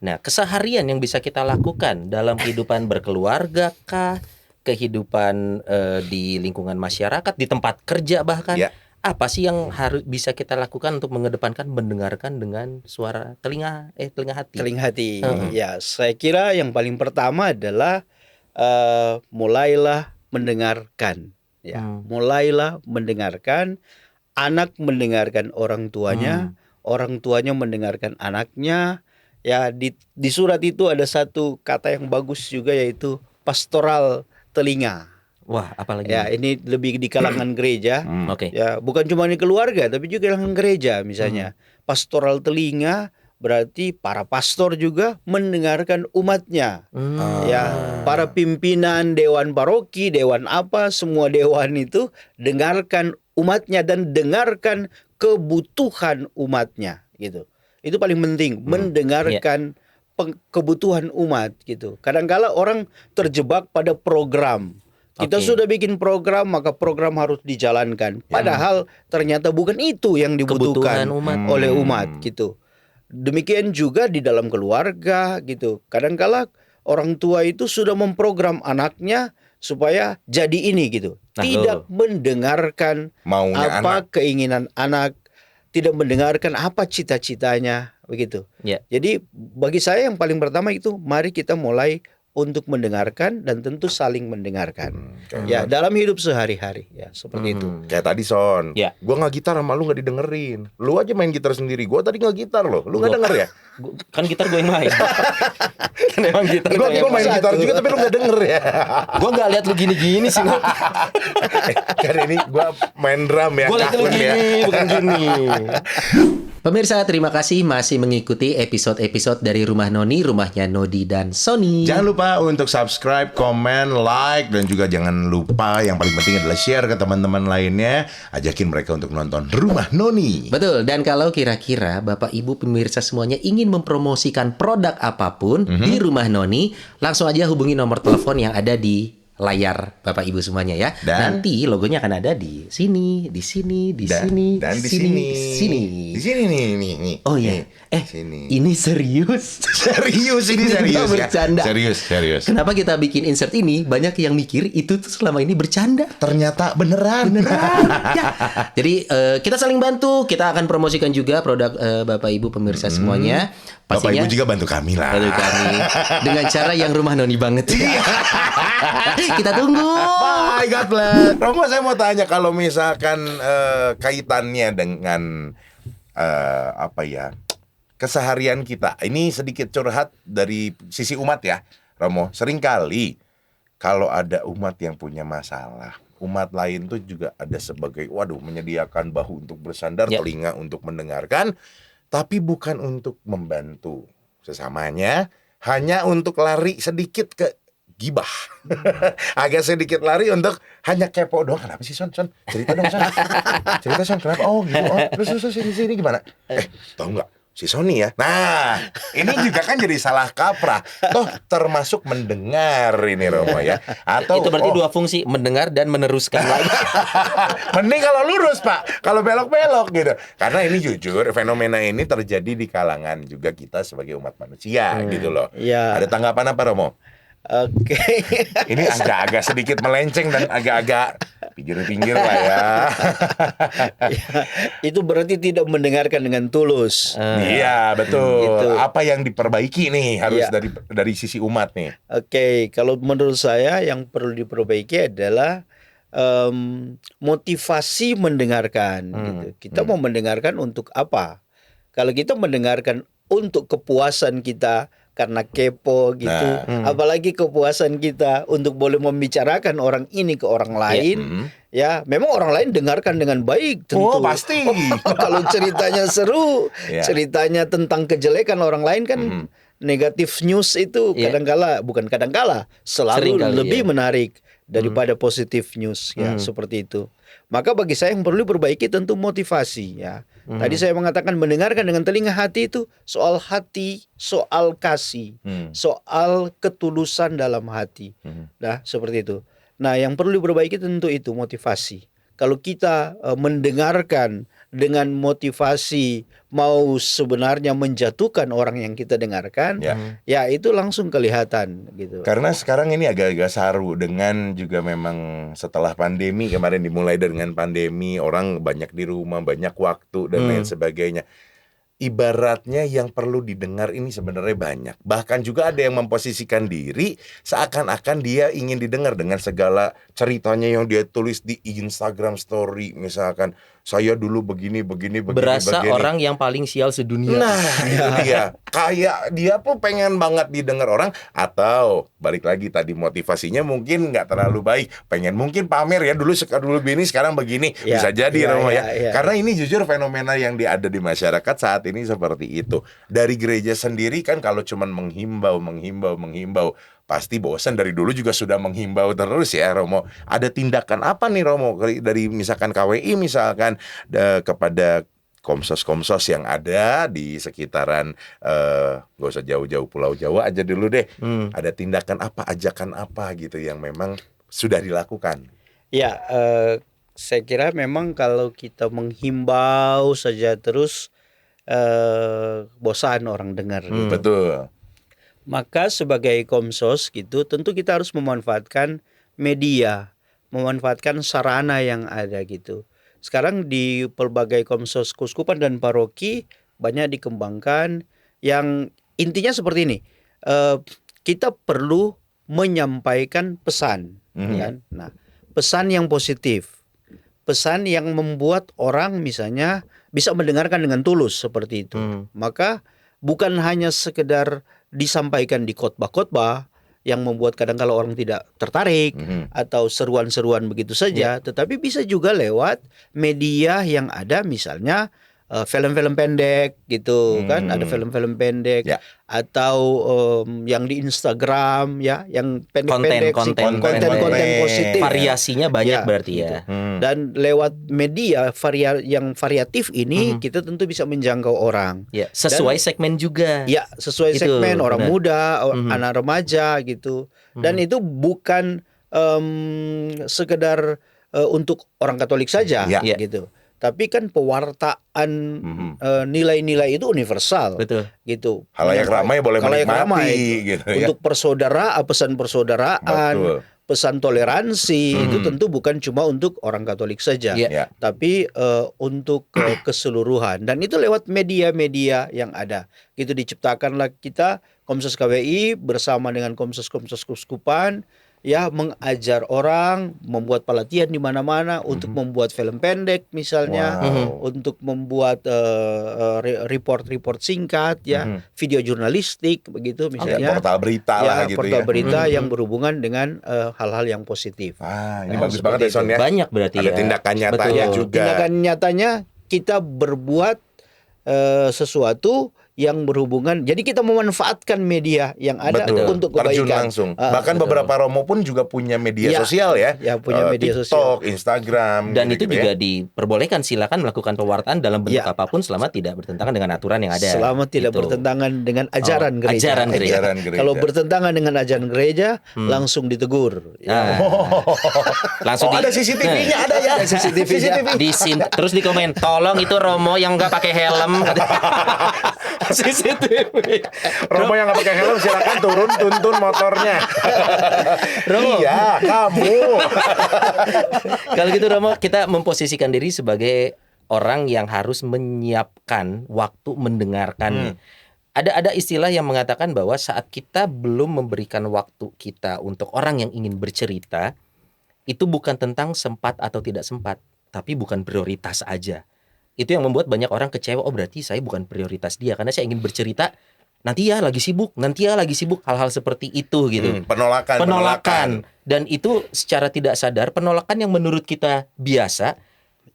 Nah, keseharian yang bisa kita lakukan dalam kehidupan berkeluarga kah, kehidupan di lingkungan masyarakat, di tempat kerja bahkan, Ya. apa sih yang harus bisa kita lakukan untuk mengedepankan mendengarkan dengan suara telinga hati? Telinga hati. Heeh. Ya, saya kira yang paling pertama adalah mulailah mendengarkan. Ya, mulailah mendengarkan. Anak mendengarkan orang tuanya, orang tuanya mendengarkan anaknya. Ya, di surat itu ada satu kata yang bagus juga, yaitu pastoral telinga. Wah, apalagi? Ya, ini lebih di kalangan gereja. Oke. Ya, bukan cuma di keluarga, tapi juga kalangan gereja misalnya. Pastoral telinga berarti para pastor juga mendengarkan umatnya. Ya, para pimpinan dewan paroki, dewan apa, semua dewan itu dengarkan umatnya dan dengarkan kebutuhan umatnya, gitu. Itu paling penting, mendengarkan kebutuhan umat, gitu. Kadang-kala orang terjebak pada program. Kita sudah bikin program, maka program harus dijalankan. Padahal ternyata bukan itu yang dibutuhkan oleh umat, gitu. Demikian juga di dalam keluarga, gitu. Kadang-kala orang tua itu sudah memprogram anaknya supaya jadi ini, gitu. Tidak mendengarkan Maunya apa keinginan anak, tidak mendengarkan apa cita-citanya, begitu. Jadi bagi saya yang paling pertama itu, mari kita mulai untuk mendengarkan dan tentu saling mendengarkan. Ya, dalam hidup sehari-hari, ya seperti itu. Kayak tadi Son, gua nggak gitar sama lu nggak didengerin. Lu aja main gitar sendiri, gua tadi nggak gitar loh. Lu nggak denger ya? Kan gitar gue yang main. Kan emang gitar Gua main gitar juga tapi lu nggak denger ya. Gue nggak lihat lu gini-gini sih. Kan ini gua main drum ya. Gue lihat lu gini, bukan gini. Pemirsa, terima kasih masih mengikuti episode-episode dari Rumah Noni, rumahnya Nodi dan Sony. Jangan lupa untuk subscribe, komen, like, dan juga jangan lupa yang paling penting adalah share ke teman-teman lainnya. Ajakin mereka untuk nonton Rumah Noni. Betul, dan kalau kira-kira Bapak Ibu pemirsa semuanya ingin mempromosikan produk apapun di Rumah Noni, langsung aja hubungi nomor telepon yang ada di layar Bapak Ibu semuanya ya. Nanti logonya akan ada di sini, di sini, di sini, dan di sini, sini. Di sini nih. Oh iya. Sini. Ini serius. Serius ini serius ya. Bercanda. Serius. Kenapa kita bikin insert ini? Banyak yang mikir itu tuh selama ini bercanda. Ternyata beneran. Ya. Jadi kita saling bantu. Kita akan promosikan juga produk Bapak Ibu pemirsa semuanya. Bapak Pastinya Ibu juga bantu kami lah. bantu kami dengan cara yang Rumah Noni banget. Kita tunggu. Bye, God bless. Romo, saya mau tanya kalau misalkan kaitannya dengan keseharian kita. Ini sedikit curhat dari sisi umat ya, Romo. Seringkali kalau ada umat yang punya masalah, umat lain tuh juga ada sebagai menyediakan bahu untuk bersandar, telinga untuk mendengarkan, tapi bukan untuk membantu sesamanya, hanya untuk lari sedikit ke gibah. Agak sedikit lari untuk hanya kepo doang. Kenapa sih Son? Cerita dong Son. Cerita Son, kenapa? Oh gitu. Terus sini gimana? Tahu nggak? Si Sony ya. Nah, ini juga kan jadi salah kaprah. Toh termasuk mendengar ini Romo ya. Atau itu berarti dua fungsi, mendengar dan meneruskan lagi. Mending kalau lurus Pak, kalau belok-belok gitu. Karena ini jujur, fenomena ini terjadi di kalangan juga kita sebagai umat manusia gitu loh. Ya. Ada tanggapan apa Romo? Oke. Ini agak-agak sedikit melenceng dan agak-agak pinggir-pinggir lah ya. Itu berarti tidak mendengarkan dengan tulus. Iya betul. Gitu. Apa yang diperbaiki nih harus dari sisi umat nih? Oke, kalau menurut saya yang perlu diperbaiki adalah motivasi mendengarkan. Gitu. Kita mau mendengarkan untuk apa? Kalau kita mendengarkan untuk kepuasan kita, karena kepo gitu. Apalagi kepuasan kita untuk boleh membicarakan orang ini ke orang lain. Ya, memang orang lain dengarkan dengan baik tentu. Oh, pasti. Kalau ceritanya seru, Ya. ceritanya tentang kejelekan orang lain kan negatif news itu kadangkala, bukan kadangkala, selalu Seringkali, lebih menarik daripada positif news ya, seperti itu. Maka bagi saya yang perlu diperbaiki tentu motivasi ya. Tadi saya mengatakan mendengarkan dengan telinga hati itu soal hati, soal kasih, soal ketulusan dalam hati. Nah, seperti itu. Nah, yang perlu diperbaiki tentu itu motivasi. Kalau kita mendengarkan dengan motivasi mau sebenarnya menjatuhkan orang yang kita dengarkan, ya itu langsung kelihatan gitu. Karena sekarang ini agak-agak saru dengan juga memang setelah pandemi, kemarin dimulai dengan pandemi, orang banyak di rumah, banyak waktu dan lain sebagainya. Ibaratnya yang perlu didengar ini sebenarnya banyak. Bahkan juga ada yang memposisikan diri seakan-akan dia ingin didengar dengan segala ceritanya yang dia tulis di Instagram story. Misalkan saya dulu begini. Berasa orang yang paling sial sedunia. Nah, itu dia. Kayak dia pun pengen banget didengar orang. Atau balik lagi tadi motivasinya mungkin nggak terlalu baik. Pengen mungkin pamer ya, dulu begini sekarang begini. Ya, Bisa jadi Romo ya. ya. Karena ini jujur fenomena yang ada di masyarakat saat ini seperti itu. Dari gereja sendiri kan kalau cuman menghimbau, pasti bosan. Dari dulu juga sudah menghimbau terus ya Romo. Ada tindakan apa nih Romo dari misalkan KWI misalkan kepada komsos-komsos yang ada di sekitaran gak usah jauh-jauh Pulau Jawa aja dulu deh. Ada tindakan apa, ajakan apa gitu yang memang sudah dilakukan? Ya, saya kira memang kalau kita menghimbau saja terus bosan orang dengar. Gitu. Betul. Maka sebagai komsos gitu, tentu kita harus memanfaatkan media, memanfaatkan sarana yang ada gitu. Sekarang di pelbagai komsos keuskupan dan paroki banyak dikembangkan yang intinya seperti ini. Kita perlu menyampaikan pesan, kan? Nah, pesan yang positif, pesan yang membuat orang misalnya bisa mendengarkan dengan tulus seperti itu. Maka bukan hanya sekedar disampaikan di khotbah-khotbah yang membuat kadang-kala orang tidak tertarik atau seruan-seruan begitu saja, tetapi bisa juga lewat media yang ada, misalnya film-film pendek gitu kan, ada film-film pendek atau yang di Instagram ya, yang pendek-pendek konten positif. Variasinya banyak berarti ya. Dan lewat media yang variatif ini kita tentu bisa menjangkau orang. Ya, sesuai segmen juga. Ya, sesuai Itu, segmen orang benar. muda, anak remaja gitu. Dan itu bukan sekedar untuk orang Katolik saja gitu. Tapi kan pewartaan nilai-nilai itu universal. Betul. Gitu. Halayak ramai boleh Halayak menikmati ramai. gitu ya. Untuk pesan persaudaraan, Betul. pesan toleransi itu tentu bukan cuma untuk orang Katolik saja, Ya. tapi untuk keseluruhan. Dan itu lewat media-media yang ada. Gitu diciptakanlah kita Komsos KWI bersama dengan komsos-komsos keuskupan ya, mengajar orang, membuat pelatihan di mana-mana untuk membuat film pendek misalnya, untuk membuat report-report singkat ya, video jurnalistik begitu misalnya. Portal berita Ya, lah gitu portal ya. berita yang berhubungan dengan hal-hal yang positif. Ini Nah, bagus banget ya seperti Son ya. Banyak berarti Ada ya. tindakan nyatanya Betul. juga. Tindakan nyatanya kita berbuat sesuatu yang berhubungan. Jadi kita memanfaatkan media yang ada Betul. untuk Terjun kebaikan. langsung. Bahkan beberapa Romo pun juga punya media Ya, sosial ya. ya, punya media TikTok, Instagram. Dan gitu-gitu itu juga ya. diperbolehkan, silakan melakukan pewartaan dalam bentuk Ya. apapun selama tidak bertentangan dengan aturan yang ada. Selama tidak Gitu. bertentangan dengan ajaran gereja. ajaran gereja. Ajaran gereja. Kalau bertentangan dengan ajaran gereja, langsung ditegur. Ya. Langsung ada CCTV-nya ada ya. Ada CCTV-nya. terus di komen, tolong itu Romo yang nggak pakai helm. CCTV. Romo yang nggak pakai helm silakan turun, tuntun motornya. Romo. Iya, kamu. Kalau gitu Romo, kita memposisikan diri sebagai orang yang harus menyiapkan waktu mendengarkan. Ada istilah yang mengatakan bahwa saat kita belum memberikan waktu kita untuk orang yang ingin bercerita, itu bukan tentang sempat atau tidak sempat, tapi bukan prioritas aja. Itu yang membuat banyak orang kecewa. Oh, berarti saya bukan prioritas dia, karena saya ingin bercerita nanti ya lagi sibuk, hal-hal seperti itu gitu. Penolakan. Dan itu secara tidak sadar penolakan yang menurut kita biasa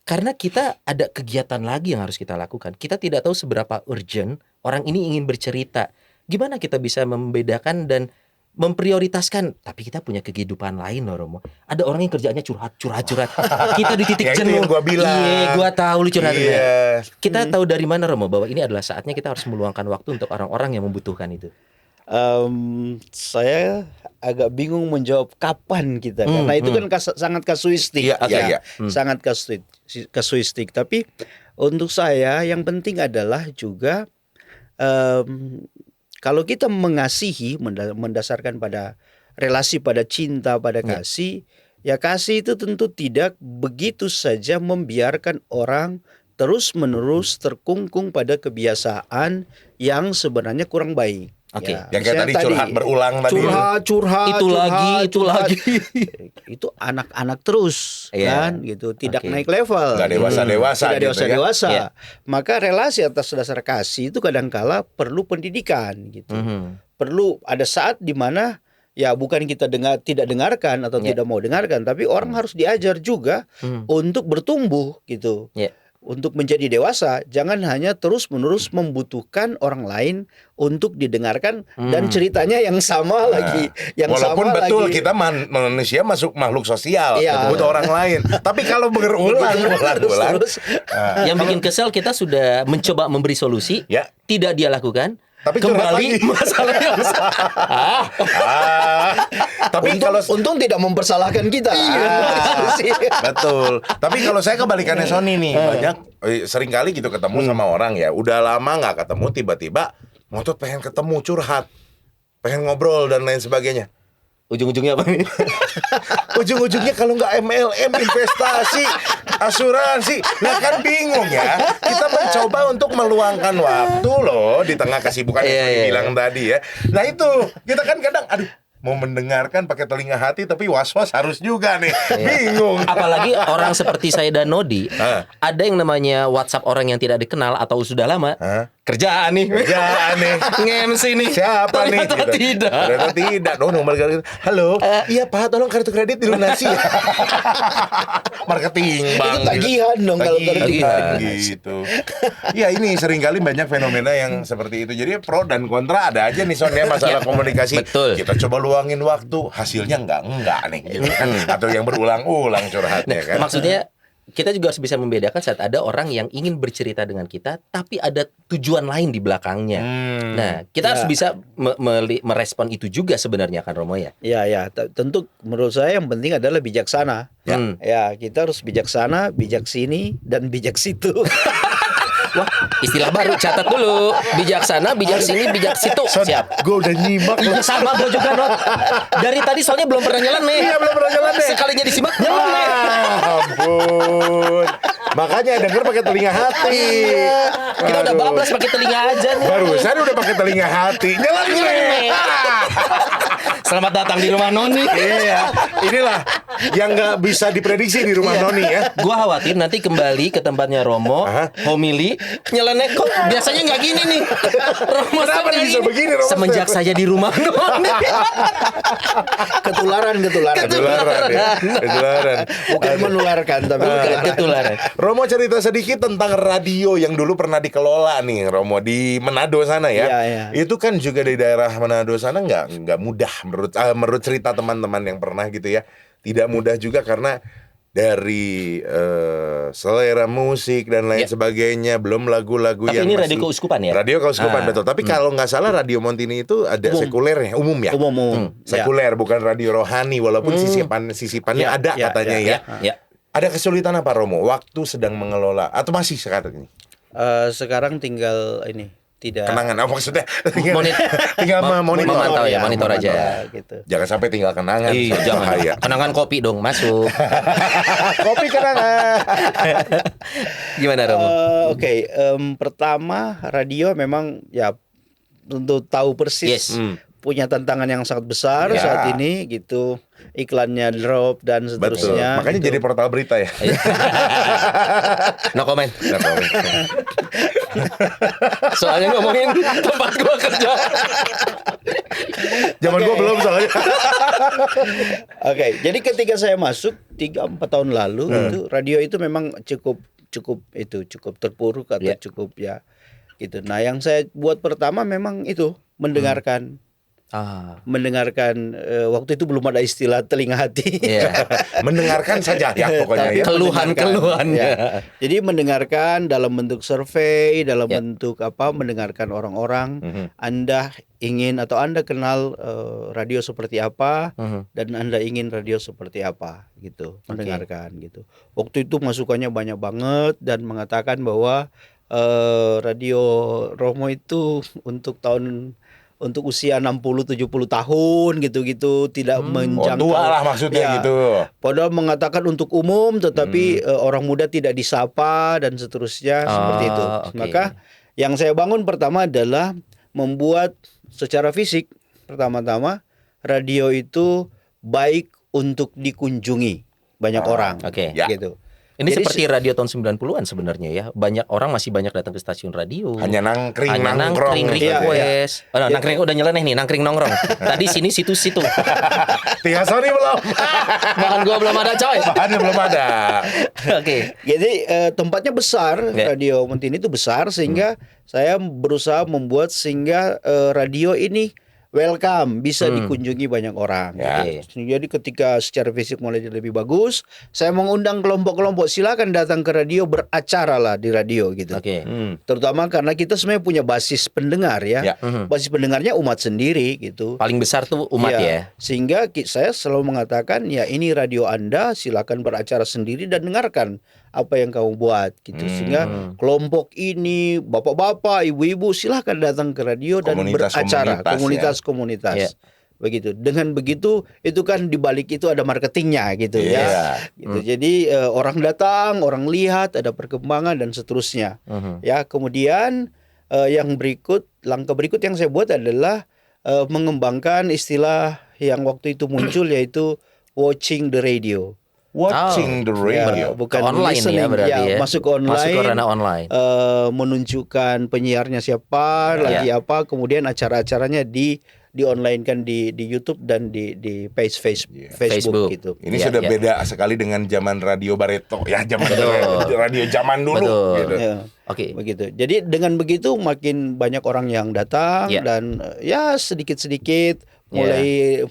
karena kita ada kegiatan lagi yang harus kita lakukan. Kita tidak tahu seberapa urgent orang ini ingin bercerita. Gimana kita bisa membedakan dan memprioritaskan? Tapi kita punya kehidupan lain loh, Romo. Ada orang yang kerjanya curhat. Kita di titik Ya, itu jenuh. yang gua bilang. Iya, gua tahu lu curhatnya. Iya. Kita tahu dari mana, Romo, bahwa ini adalah saatnya kita harus meluangkan waktu untuk orang-orang yang membutuhkan itu. Saya agak bingung menjawab kapan kita karena itu kan sangat kasuistik. Iya, iya. Sangat kasuistik. Tapi untuk saya yang penting adalah juga kalau kita mengasihi mendasarkan pada relasi, pada cinta, pada kasih, ya kasih itu tentu tidak begitu saja membiarkan orang terus-menerus terkungkung pada kebiasaan yang sebenarnya kurang baik. Oke. Yang kayak tadi curhat berulang tadi. Curhat, Itu lagi. Itu anak-anak terus kan gitu, tidak Oke. naik level. Nggak dewasa-dewasa Tidak gitu ya. dewasa-dewasa. Iya. Maka relasi atas dasar kasih itu kadangkala perlu pendidikan gitu. Perlu ada saat di mana ya bukan kita tidak dengarkan atau tidak mau dengarkan, tapi orang harus diajar juga untuk bertumbuh gitu. Iya. Untuk menjadi dewasa, jangan hanya terus-menerus membutuhkan orang lain untuk didengarkan dan ceritanya yang sama lagi, yang Walaupun sama betul lagi. kita manusia masuk makhluk sosial, Iya. butuh orang lain. Tapi kalau berulang, Terus. Yang bikin kesel kita sudah mencoba memberi solusi, Ya. tidak dia lakukan. Tapi curhat kembali lagi. masalahnya Tapi Untung, kalau untung tidak mempersalahkan kita. betul. Tapi kalau saya kebalikannya Sony nih, banyak sering kali gitu ketemu sama orang ya, udah lama nggak ketemu, tiba-tiba ngotot pengen ketemu, curhat, pengen ngobrol dan lain sebagainya. ujung-ujungnya apa nih? Ujung-ujungnya kalau nggak MLM, investasi, asuransi, nah kan bingung ya. Kita mencoba untuk meluangkan waktu loh di tengah kesibukan yang Iya. bilang tadi ya. Nah itu kita kan kadang, aduh, mau mendengarkan pakai telinga hati tapi was-was harus juga nih. Bingung. Apalagi orang seperti saya dan Nodi, ada yang namanya WhatsApp orang yang tidak dikenal atau sudah lama. Kerjaan nih. Kerjaan nih. Nge-MC nih. Siapa nih? Ternyata Gitu. tidak. Ternyata tidak. Oh, nomor kartu. Halo. Iya Pak, tolong kartu kredit dilunasi ya. Marketing bang. Itu tagihan dong kalau Tagihan kredit. gitu. Ya ini seringkali banyak fenomena yang seperti itu. Jadi pro dan kontra ada aja nih Son ya masalah komunikasi. Betul. Kita coba luangin waktu, hasilnya enggak nih gitu kan. Atau yang berulang-ulang curhatnya kan. Maksudnya kita juga harus bisa membedakan saat ada orang yang ingin bercerita dengan kita tapi ada tujuan lain di belakangnya. Nah, kita harus bisa merespon itu juga sebenarnya kan Romo ya. Ya, tentu menurut saya yang penting adalah bijaksana. Ya, kita harus bijaksana, bijak sini dan bijak situ. Wah, istilah baru, catat dulu. Bijaksana, bijak sini, bijak situ. Siap. Gue udah nyimak loh. Iya sama gue juga Not. Dari tadi soalnya belum pernah nyelan nih. Iya, belum pernah nyelan nih. Sekalinya disimak nyelan nih. Ampun. Makanya denger pakai telinga hati. Kita udah bablas pakai telinga aja nih. Barusan udah pakai telinga hati. Nyelan nih. Selamat datang di rumah Noni. Iya, inilah yang nggak bisa diprediksi di rumah Noni ya. Gua khawatir nanti kembali ke tempatnya Romo, homili, nyeleneh kok biasanya nggak gini nih. Romo Kenapa setiap bisa ini. begini, Romo? Semenjak saya di rumah Noni. Ketularan. Ketularan. Bukan menularkan tapi Ketularan. Romo cerita sedikit tentang radio yang dulu pernah dikelola nih Romo di Manado sana ya. Iya. Itu kan juga di daerah Manado sana nggak mudah menurut cerita teman-teman yang pernah gitu ya. Tidak mudah juga karena dari selera musik dan lain sebagainya, belum lagu-lagu Tapi yang ini masih- radio keuskupan ya? Radio keuskupan betul. Tapi kalau nggak salah Radio Montini itu ada sekulernya, umum ya. umum. Sekuler bukan radio rohani walaupun sisipannya ada katanya ya. Ya. Ada kesulitan apa Romo waktu sedang mengelola atau masih sekarang ini? Sekarang tinggal ini tidak Kenangan apa maksudnya? Tinggal monitor. memantau ya, monitor aja. gitu. Jangan sampai tinggal kenangan. Iya, jangan. Bahaya. Kenangan kopi dong masuk. Kopi kenangan. Gimana Romo? Oke, pertama radio memang ya untuk tahu persis punya tantangan yang sangat besar Ya. saat ini gitu. Iklannya drop dan Betul. seterusnya. Makanya gitu. jadi portal berita ya. No comment. Nggak tahu. Soalnya ngomongin tempat gua kerja. Zaman gua belum soalnya. Oke, jadi ketika saya masuk 3-4 tahun lalu itu radio itu memang cukup terpuruk atau Ya. cukup ya gitu. Nah, yang saya buat pertama memang itu mendengarkan waktu itu belum ada istilah telinga hati. Iya. Mendengarkan saja ya pokoknya ya. Keluhan-keluhan. Ya. Jadi mendengarkan dalam bentuk survei, dalam Ya. bentuk mendengarkan orang-orang. Mhm. Anda ingin atau Anda kenal radio seperti apa dan Anda ingin radio seperti apa gitu, mendengarkan gitu. Waktu itu masukannya banyak banget dan mengatakan bahwa radio Romo itu untuk usia 60-70 tahun gitu-gitu tidak Oh, menjangkau. tua lah maksudnya Ya. gitu. Padahal mengatakan untuk umum, tetapi orang muda tidak disapa dan seterusnya seperti itu. oke. Maka yang saya bangun pertama adalah membuat secara fisik. Pertama-tama radio itu baik untuk dikunjungi banyak orang, oke. Ya. gitu. Ini Jadi seperti radio tahun 90-an sebenarnya ya. Banyak orang masih banyak datang ke stasiun radio. Hanya nangkring nangkring Iya, request. Oh, nangkring udah nyeleneh nih, nangkring nongkrong. Tadi sini situ-situ. Tiga Sony belum. Bahkan gua belum ada coy. Bahannya belum ada. Oke. Jadi tempatnya besar, Ya. Radio Mentini itu besar sehingga saya berusaha membuat sehingga radio ini welcome, bisa dikunjungi banyak orang. Ya. Gitu. Jadi ketika secara fisik mulai lebih bagus, saya mengundang kelompok-kelompok, silakan datang ke radio, beracara lah di radio gitu. Oke. Terutama karena kita sebenarnya punya basis pendengar ya. Ya. Basis pendengarnya umat sendiri gitu. Paling besar tuh umat ya. Sehingga saya selalu mengatakan ya ini radio Anda, silakan beracara sendiri dan dengarkan apa yang kamu buat gitu. Sehingga kelompok ini, bapak-bapak, ibu-ibu silakan datang ke radio dan beracara, komunitas-komunitas. Ya. Begitu. Dengan begitu itu kan di balik itu ada marketingnya gitu Iya. ya. Gitu. Jadi orang datang, orang lihat, ada perkembangan dan seterusnya. Ya, kemudian langkah berikut yang saya buat adalah mengembangkan istilah yang waktu itu muncul yaitu watching the radio. Watching the radio. Ya, bukan Online listening, ya berarti ya. masuk ke online. Masuk ke ranah online. Menunjukkan penyiarnya siapa, lagi apa, kemudian acara-acaranya di online kan di YouTube dan di page Facebook gitu. Ini Ya, sudah ya. beda sekali dengan zaman radio Barreto ya, zaman radio zaman dulu Betul. gitu. Ya. Oke. Begitu. Jadi dengan begitu makin banyak orang yang datang Ya. dan ya sedikit-sedikit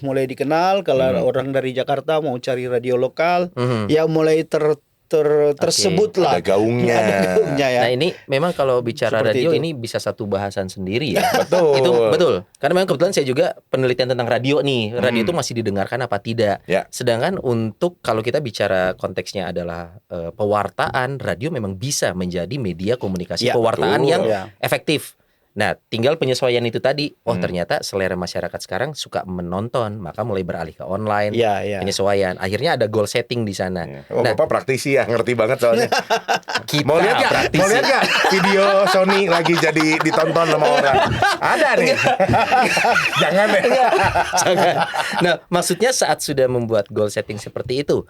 mulai dikenal. Kalau orang dari Jakarta mau cari radio lokal, ya mulai tersebut lah. Ada gaungnya. Ada gaungnya ya. Nah, ini memang kalau bicara Seperti radio itu. ini bisa satu bahasan sendiri ya. Betul. Itu betul. Karena memang kebetulan saya juga penelitian tentang radio nih. Radio itu masih didengarkan apa tidak. Ya. Sedangkan untuk kalau kita bicara konteksnya adalah pewartaan, radio memang bisa menjadi media komunikasi Ya, pewartaan betul. yang Ya. efektif. Nah, tinggal penyesuaian itu tadi. Oh, ternyata selera masyarakat sekarang suka menonton, maka mulai beralih ke online. Ya, ya. Penyesuaian. Akhirnya ada goal setting di sana. Oh, Nah, Bapak praktisi ya, ngerti banget soalnya. kita Mau lihat gak? praktisi. Mau lihat gak video Sony lagi jadi ditonton sama orang? Ada nih. Jangan deh. Jangan. Nah, maksudnya saat sudah membuat goal setting seperti itu,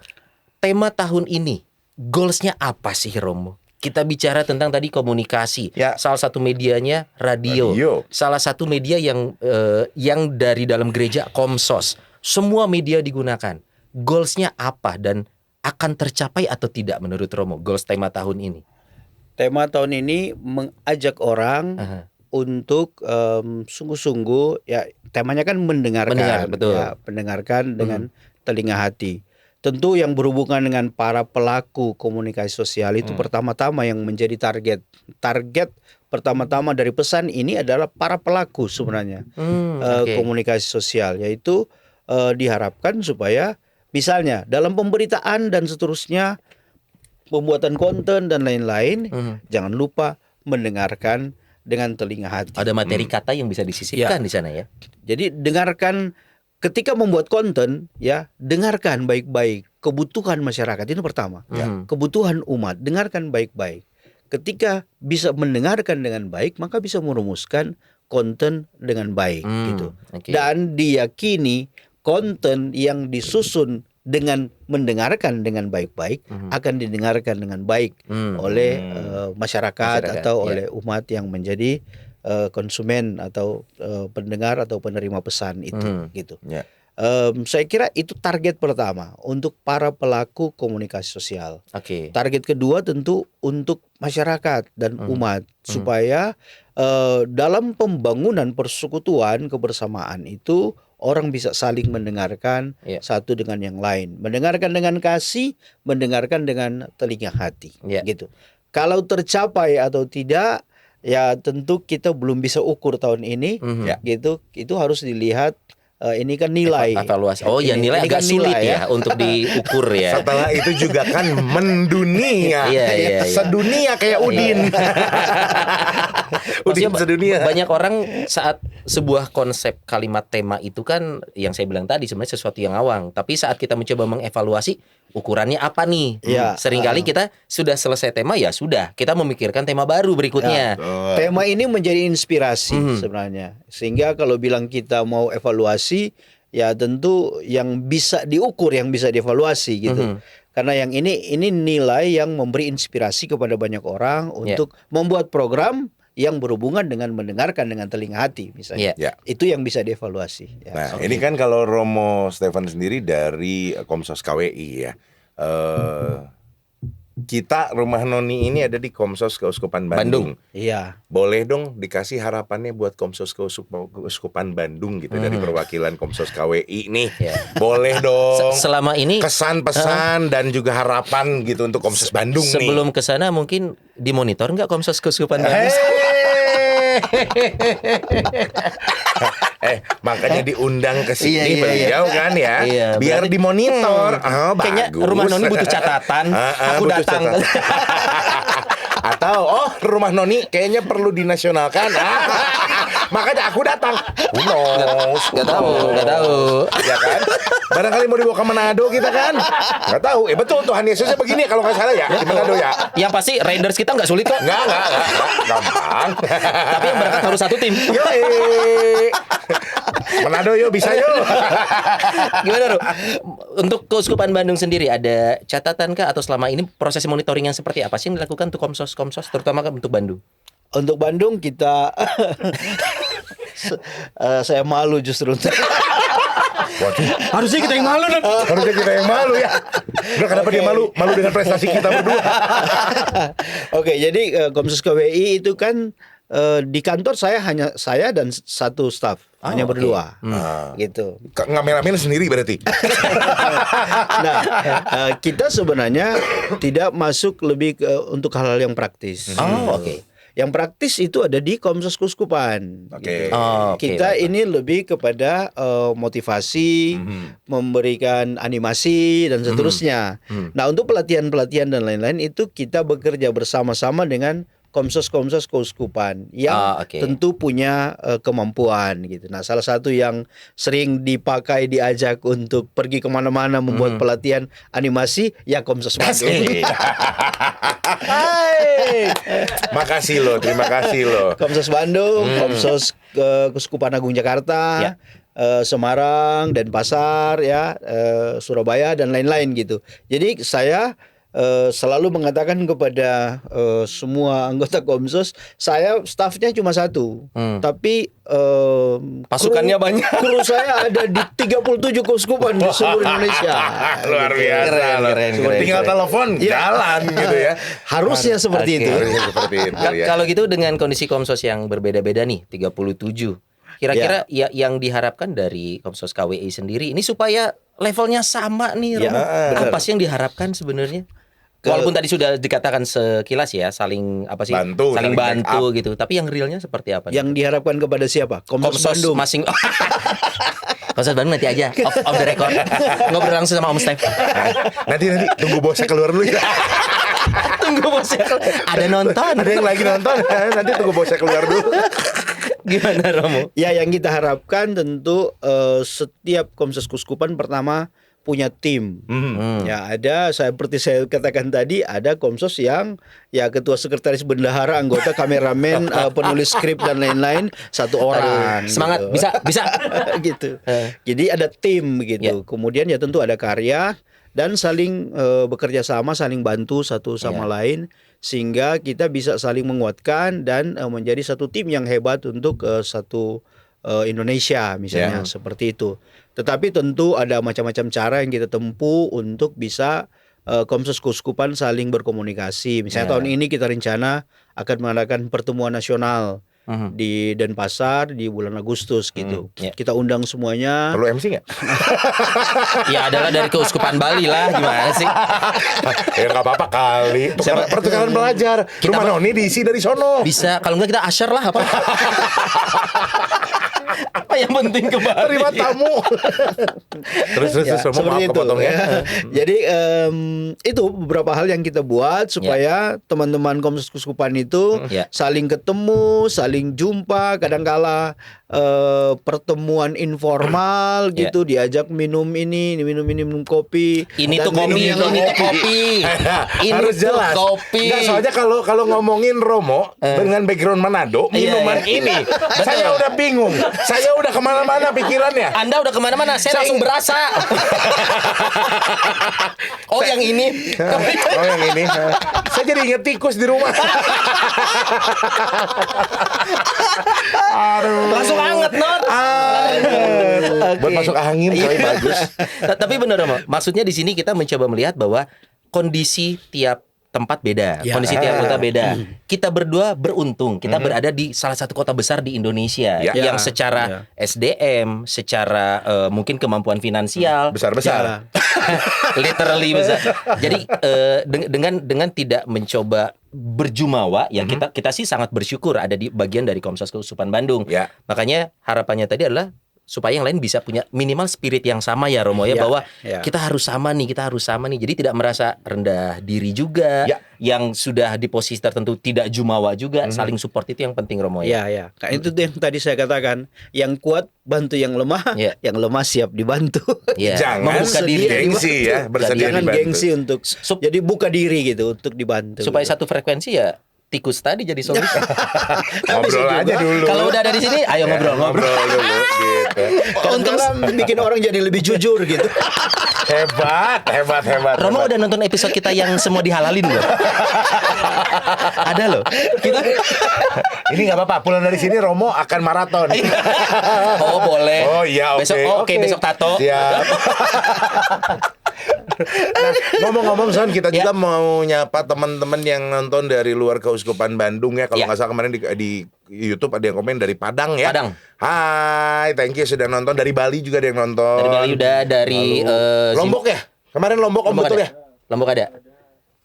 tema tahun ini, goalsnya apa sih Romo? Kita bicara tentang tadi komunikasi. Ya. Salah satu medianya radio. Salah satu media yang dari dalam gereja Komsos. Semua media digunakan. Goalsnya apa dan akan tercapai atau tidak menurut Romo? Goals tema tahun ini. Tema tahun ini mengajak orang untuk sungguh-sungguh ya, temanya kan mendengarkan. Betul. Ya, mendengarkan dengan telinga hati. Tentu yang berhubungan dengan para pelaku komunikasi sosial itu pertama-tama yang menjadi target pertama-tama dari pesan ini adalah para pelaku sebenarnya komunikasi sosial, yaitu diharapkan supaya misalnya dalam pemberitaan dan seterusnya, pembuatan konten dan lain-lain, jangan lupa mendengarkan dengan telinga hati. Ada materi kata yang bisa disisipkan di sana ya. Jadi dengarkan. Ketika membuat konten, ya dengarkan baik-baik kebutuhan masyarakat, itu pertama. Kebutuhan umat, dengarkan baik-baik. Ketika bisa mendengarkan dengan baik, maka bisa merumuskan konten dengan baik, gitu. Oke. Dan diyakini konten yang disusun dengan mendengarkan dengan baik-baik akan didengarkan dengan baik oleh masyarakat Masyarakat, atau ya. oleh umat yang menjadi konsumen atau pendengar atau penerima pesan itu gitu. Ya. Saya kira itu target pertama untuk para pelaku komunikasi sosial. Oke. Target kedua tentu untuk masyarakat dan umat supaya dalam pembangunan persekutuan kebersamaan itu orang bisa saling mendengarkan Ya. satu dengan yang lain, mendengarkan dengan kasih, mendengarkan dengan telinga hati, Ya. gitu. Kalau tercapai atau tidak, ya tentu kita belum bisa ukur tahun ini, Ya. gitu. Itu harus dilihat. Ini kan nilai. Evaluasi. Oh ya, nilai Ini agak kan sulit nilai, ya untuk diukur ya. Setelah itu juga kan mendunia. Iya, iya. Sedunia kayak Udin. Udin Maksudnya sedunia. banyak orang saat sebuah konsep kalimat tema itu kan yang saya bilang tadi sebenarnya sesuatu yang awang. Tapi saat kita mencoba mengevaluasi ukurannya apa nih? Iya. Seringkali kita sudah selesai tema ya sudah, kita memikirkan tema baru berikutnya. Tema ini menjadi inspirasi sebenarnya. Sehingga kalau bilang kita mau evaluasi, ya tentu yang bisa diukur, yang bisa dievaluasi gitu. Karena yang ini nilai yang memberi inspirasi kepada banyak orang untuk membuat program yang berhubungan dengan mendengarkan dengan telinga hati misalnya. Ya. Itu yang bisa dievaluasi. Ya. Nah, ini kan kalau Romo Stefan sendiri dari Komsos KWI ya. Kita Rumah Noni ini ada di Komsos Keuskupan Bandung. Iya. Boleh dong dikasih harapannya buat Komsos Keuskupan Bandung gitu dari perwakilan Komsos KWI nih. Boleh dong. Selama ini Kesan pesan dan juga harapan gitu untuk Komsos Bandung nih. sebelum ke sana mungkin dimonitor nggak Komsos Keuskupan Bandung? Makanya diundang ke sini Iya, beliau kan ya. Iya, biar berarti- dimonitor. Kayaknya Bagus. Rumah Noni butuh catatan. Aku butuh datang. catatan. Atau Rumah Noni kayaknya perlu dinasionalkan. Makanya aku datang. Who knows? Nggak tahu. Ya kan? Barangkali mau dibawa ke Manado kita kan? Nggak tahu. Betul Tuhan Yesusnya begini kalau nggak salah ya di Manado ya. Yang pasti Raiders kita nggak sulit kok. Nggak. Gampang. Tapi yang berangkat harus satu tim. Yoi. Manado yuk, bisa yuk. Gimana, Ru? Untuk Keuskupan Bandung sendiri ada catatan kah atau selama ini proses monitoring yang seperti apa sih yang dilakukan untuk komsos terutama kan untuk Bandung? Untuk Bandung kita saya malu justru. Waduh, Harusnya kita yang malu dong. harusnya kita yang malu ya. Udah, kenapa dia malu? Malu dengan prestasi kita berdua. Oke, jadi Komsos KWI itu kan di kantor saya dan satu staf, hanya oke. berdua, gitu. Ngamen-ngamen sendiri berarti. Nah, kita sebenarnya tidak masuk lebih untuk hal-hal yang praktis. Oh, oke. Yang praktis itu ada di Komsos Keuskupan. Oke. gitu. Oh, oke, Kita baik. ini lebih kepada motivasi, memberikan animasi dan seterusnya. Nah, untuk pelatihan-pelatihan dan lain-lain itu kita bekerja bersama-sama dengan komsos-komsos keuskupan yang oke. tentu punya kemampuan gitu. Nah, salah satu yang sering diajak untuk pergi kemana-mana membuat pelatihan animasi ya Komsos Bandung. Hai. Makasih loh, terima kasih loh. Komsos Bandung, Komsos Keuskupan Agung Jakarta, Ya. Semarang, Denpasar, ya, Surabaya dan lain-lain gitu. Jadi saya selalu mengatakan kepada semua anggota Komsos, saya stafnya cuma satu, tapi Pasukannya banyak. Kru saya ada di 37 keuskupan di seluruh Indonesia. Luar Gitu. biasa loh. keren, Tinggal keren. telepon jalan gitu ya. Harusnya seperti Oke. itu. Harusnya seperti itu ya. Kalau gitu dengan kondisi Komsos yang berbeda-beda nih, 37. Kira-kira ya yang diharapkan dari Komsos KWI sendiri ini supaya levelnya sama nih, Ya, Romo. benar. Apa sih yang diharapkan sebenarnya? Walaupun tadi sudah dikatakan sekilas ya, saling apa sih? Bantu, saling saling bantu backup. gitu. Tapi yang realnya seperti apa? nih? Yang diharapkan kepada siapa? Komsos Bandung. masing Komsos Bandung nanti aja off the record. Ngobrol langsung sama Om Stef. Nanti tunggu bosnya keluar dulu ya. Tunggu bosnya. Ada nonton. Ada yang lagi nonton. Nanti tunggu bosnya keluar dulu. Gimana, Romo? Ya, yang kita harapkan tentu setiap Komsos Keuskupan pertama punya tim. Ya, ada seperti saya katakan tadi, ada Komsos yang ya ketua sekretaris bendahara, anggota kameramen, penulis skrip dan lain-lain satu orang. Semangat, gitu. bisa. Gitu. Jadi ada tim gitu. Ya. Kemudian ya tentu ada karya dan saling bekerja sama, saling bantu satu sama lain sehingga kita bisa saling menguatkan dan menjadi satu tim yang hebat untuk satu Indonesia misalnya seperti itu. Tetapi tentu ada macam-macam cara yang kita tempuh untuk bisa Komsos Keuskupan saling berkomunikasi. Misalnya tahun ini kita rencana akan mengadakan pertemuan nasional di Denpasar di bulan Agustus gitu. Kita undang semuanya. Perlu MC nggak? Ya adalah dari Keuskupan Bali lah, gimana sih? Ya nggak apa-apa kali. Pertukaran belajar. Rumah Noni diisi dari sono. Bisa, kalau enggak kita asyar lah apa? Apa yang penting ke Bali? Terima tamu. terus semua maaf kepotongnya. Jadi itu beberapa hal yang kita buat supaya teman-teman Komsos Keuskupan itu saling ketemu, saling jumpa, kadangkala pertemuan informal gitu, diajak minum ini, minum kopi. Ini dan tuh kopi, minum yang ini tuh kopi. Ini Harus tuh jelas. kopi. Nggak, soalnya kalau ngomongin Romo dengan background Manado, minuman ini, saya udah bingung. Saya udah kemana-mana pikirannya. Anda udah kemana-mana, saya langsung berasa. Oh yang ini. Oh yang ini. Saya jadi inget tikus di rumah. Aduh. Langsung anget, Not. Buat masuk angin, coy, bagus. Tapi benar, Romo. Maksudnya di sini kita mencoba melihat bahwa kondisi tiap tempat beda, kondisi tiap kota beda. Kita berdua beruntung, kita berada di salah satu kota besar di Indonesia yang secara SDM, secara mungkin kemampuan finansial besar-besar. Literally besar. Jadi dengan tidak mencoba berjumawa, ya kita sih sangat bersyukur ada di bagian dari Komsos Keuskupan Bandung. Makanya harapannya tadi adalah supaya yang lain bisa punya minimal spirit yang sama ya Romo ya, bahwa kita harus sama nih, jadi tidak merasa rendah diri juga, yang sudah di posisi tertentu tidak jumawa juga, saling support itu yang penting Romo ya. Nah, itu tuh yang tadi saya katakan, yang kuat bantu yang lemah, yang lemah siap dibantu. Jangan membuka diri, gengsi ya, bersedia jangan dibantu. gengsi untuk jadi buka diri gitu untuk dibantu. Supaya satu frekuensi ya. Tikus tadi jadi solusi. Ngobrol aja dulu. Kalau udah ada di sini, ayo ngobrol dulu gitu. Untuk bikin orang jadi lebih jujur gitu. Hebat. Romo udah nonton episode kita yang semua dihalalin loh. Ada loh. Kita Ini nggak apa-apa. Pulang dari sini Romo akan maraton. Oh boleh. Oh iya, oke. Besok besok tato. Siap. Nah, ngomong-ngomong Son, kita juga mau nyapa teman-teman yang nonton dari luar Keuskupan Bandung ya. Kalau nggak salah kemarin di YouTube ada yang komen dari Padang ya. Padang. Hai, thank you sudah nonton. Dari Bali juga ada yang nonton. Dari Bali udah, dari Lombok ya. Kemarin Lombok Om betul ya. Lombok ada.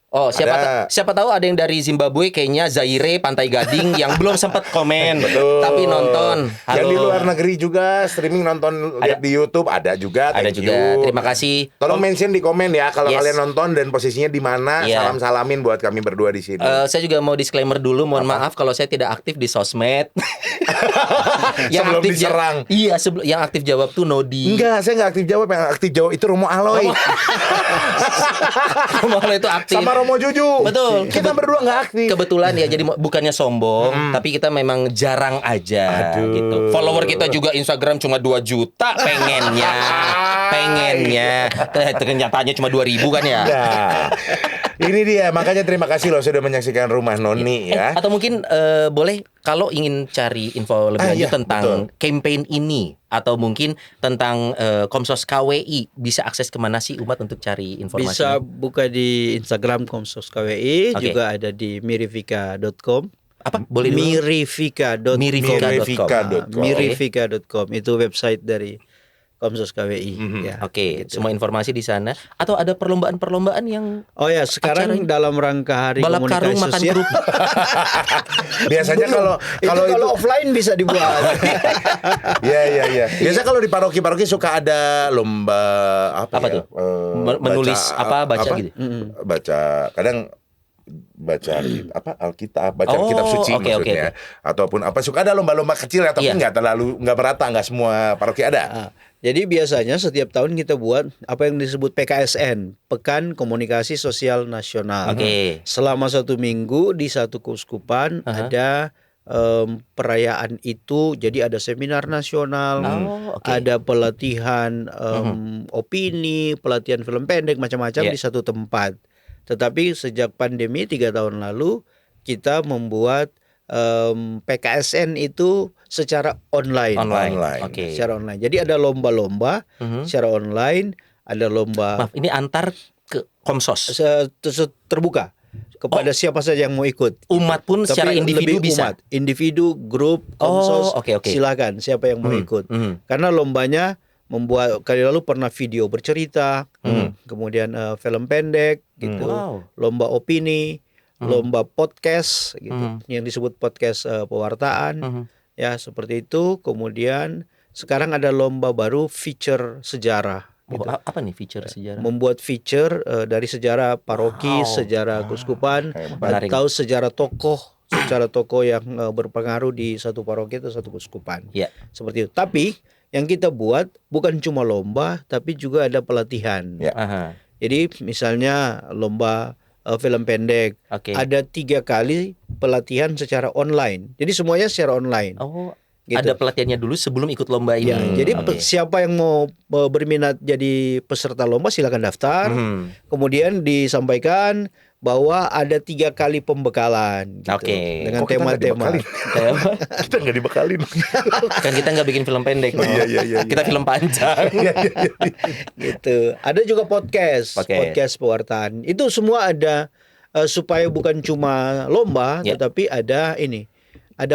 Oh, siapa tahu ada yang dari Zimbabwe, kayaknya Zaire, Pantai Gading yang belum sempat komen, tapi nonton. Halo. Yang di luar negeri juga streaming nonton lihat di YouTube ada juga. Ada juga. Terima kasih. Tolong mention di komen ya kalau kalian nonton dan posisinya di mana. Salam-salamin buat kami berdua di sini. Saya juga mau disclaimer dulu, mohon maaf kalau saya tidak aktif di sosmed. Yang sebelum aktif diserang. Iya, yang aktif jawab tuh Nodi. Enggak, saya enggak aktif jawab. Yang aktif jawab itu Romo Aloy. Romo Aloy itu aktif. Sama Romo Juju. Betul. Kita berdua nggak aktif. Kebetulan ya, jadi bukannya sombong, tapi kita memang jarang aja gitu. Follower kita juga Instagram cuma 2 juta pengennya. Ternyatanya cuma 2.000 kan ya. Nah, ini dia, makanya terima kasih loh sudah menyaksikan Rumah Noni ya. Atau mungkin boleh kalau ingin cari info lebih lanjut tentang campaign ini, atau mungkin tentang Komsos KWI, bisa akses kemana sih umat untuk cari informasi? Bisa buka di Instagram Komsos KWI, juga ada di mirifika.com. Apa? Boleh dulu? Mirifika.com. Mirifika.com itu website dari Komsos KWI. Oke, semua informasi di sana. Atau ada perlombaan-perlombaan yang sekarang dalam rangka Hari balap Komunikasi karung makan Sosial. kerupuk. Biasanya kalau itu offline bisa dibuat. Iya. Biasa kalau di paroki-paroki suka ada lomba apa tuh? Menulis baca gitu. Baca kadang baca Alkitab, baca kitab suci maksudnya. Ataupun suka ada lomba-lomba kecil ya, tapi nggak merata, nggak semua paroki ada. Jadi biasanya setiap tahun kita buat apa yang disebut PKSN, Pekan Komunikasi Sosial Nasional. Selama 1 minggu di satu keuskupan ada perayaan itu. Jadi ada seminar nasional, Oh, oke. ada pelatihan opini, pelatihan film pendek macam-macam Yeah. di satu tempat. Tetapi sejak pandemi 3 tahun lalu kita membuat PKSN itu secara online. Online. Oke. Secara online. Jadi ada lomba-lomba Mhm. secara online, ada lomba Maaf, ini antar ke Komsos. terbuka kepada siapa saja yang mau ikut. Umat pun secara Tapi individu lebih bisa. umat, individu, grup, komsos, oke. silakan siapa yang mau ikut. Karena lombanya membuat kali lalu pernah video bercerita, kemudian film pendek gitu, Wow. lomba opini, lomba podcast gitu, yang disebut podcast pewartaan, ya seperti itu. Kemudian sekarang ada lomba baru feature sejarah. Oh, Gitu. apa nih feature sejarah? Membuat feature dari sejarah paroki, Wow. sejarah keuskupan, Menarik. atau sejarah tokoh yang berpengaruh di satu paroki atau satu keuskupan. Ya. Seperti itu. Tapi yang kita buat bukan cuma lomba, tapi juga ada pelatihan. Ya. Aha. Jadi misalnya lomba film pendek, Oke. ada 3 kali pelatihan secara online. Jadi semuanya secara online. Oh, Gitu. ada pelatihannya dulu sebelum ikut lomba ini. Ya, jadi Oke. siapa yang mau berminat jadi peserta lomba silakan daftar. Kemudian disampaikan bahwa ada 3 kali pembekalan gitu, Oke. dengan Kok kita nggak tema-tema. dibekalin? Kita nggak dibekalin. Kan kita nggak bikin film pendek. no. Iya. Kita film panjang. Gitu. Ada juga podcast pewartaan. Itu semua ada supaya bukan cuma lomba, Ya. tetapi ada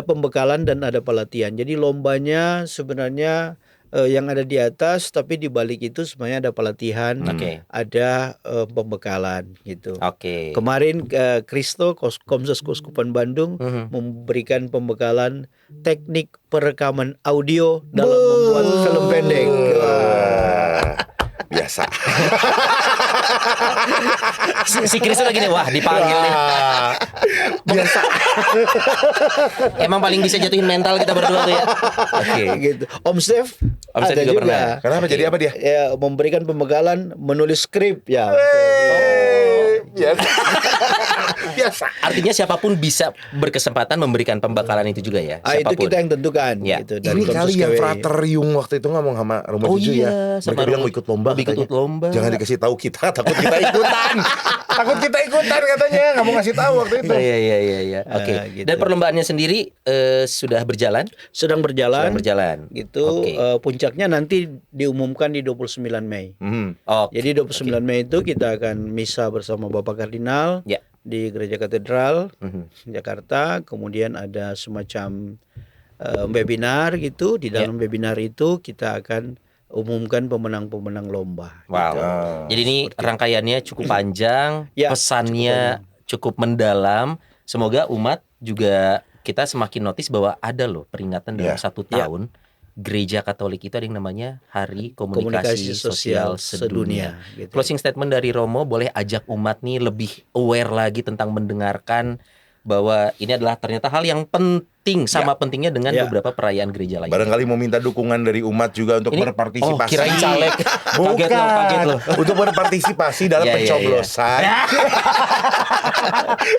pembekalan dan ada pelatihan. Jadi lombanya sebenarnya yang ada di atas, tapi di balik itu sebenarnya ada pelatihan, Oke. ada pembekalan gitu. Oke. Kemarin Kristo Komsos Keuskupan Bandung memberikan pembekalan teknik perekaman audio dalam membuat film pendek. Biasa. Si Kristo lagi nih, wah dipanggil nih. Biasa. Emang paling bisa jatuhin mental kita berdua tuh ya. Oke. Gitu. Om Steph Om Steph ada juga juga. pernah. Kenapa jadi apa dia? Ya, memberikan pembekalan menulis skrip ya. Biasa. Biasa. Artinya siapapun bisa berkesempatan memberikan pembekalan itu juga ya. Itu Siapapun. kita yang tentukan Ya. gitu Ini Komsos kali yang KWI. Frater Yung waktu itu ngomong sama Rumah Oh Juju iya, ya. sama Mereka bilang Rumah- mau ikut lomba ikut katanya. lomba. Jangan dikasih tahu kita, takut kita ikutan. Takut kita ikutan katanya, nggak mau ngasih tahu waktu itu. Iya. Oke. gitu. Dan perlombaannya sendiri sudah berjalan? sedang berjalan. Gitu. Oke. Puncaknya nanti diumumkan di 29 Mei. Oke. Jadi 29 Mei itu kita akan misa bersama Bapak Kardinal Ya. di Gereja Katedral Jakarta. Kemudian ada semacam webinar gitu. Di dalam webinar itu kita akan umumkan pemenang-pemenang lomba. Wow. Jadi ini rangkaiannya cukup panjang, Ya, pesannya cukup mendalam. Semoga umat juga kita semakin notice bahwa ada loh peringatan dalam Ya. 1 tahun. Gereja Katolik itu ada yang namanya Hari Komunikasi Sosial Sedunia. Gitu. Closing statement dari Romo, boleh ajak umat nih lebih aware lagi tentang mendengarkan bahwa ini adalah ternyata hal yang penting, sama pentingnya dengan Ya. beberapa perayaan gereja lain. Barangkali mau minta dukungan dari umat juga untuk Ini- berpartisipasi. oh, kirain caleg. Bukan. Kaget loh. Untuk berpartisipasi dalam Ya, ya, pencoblosan.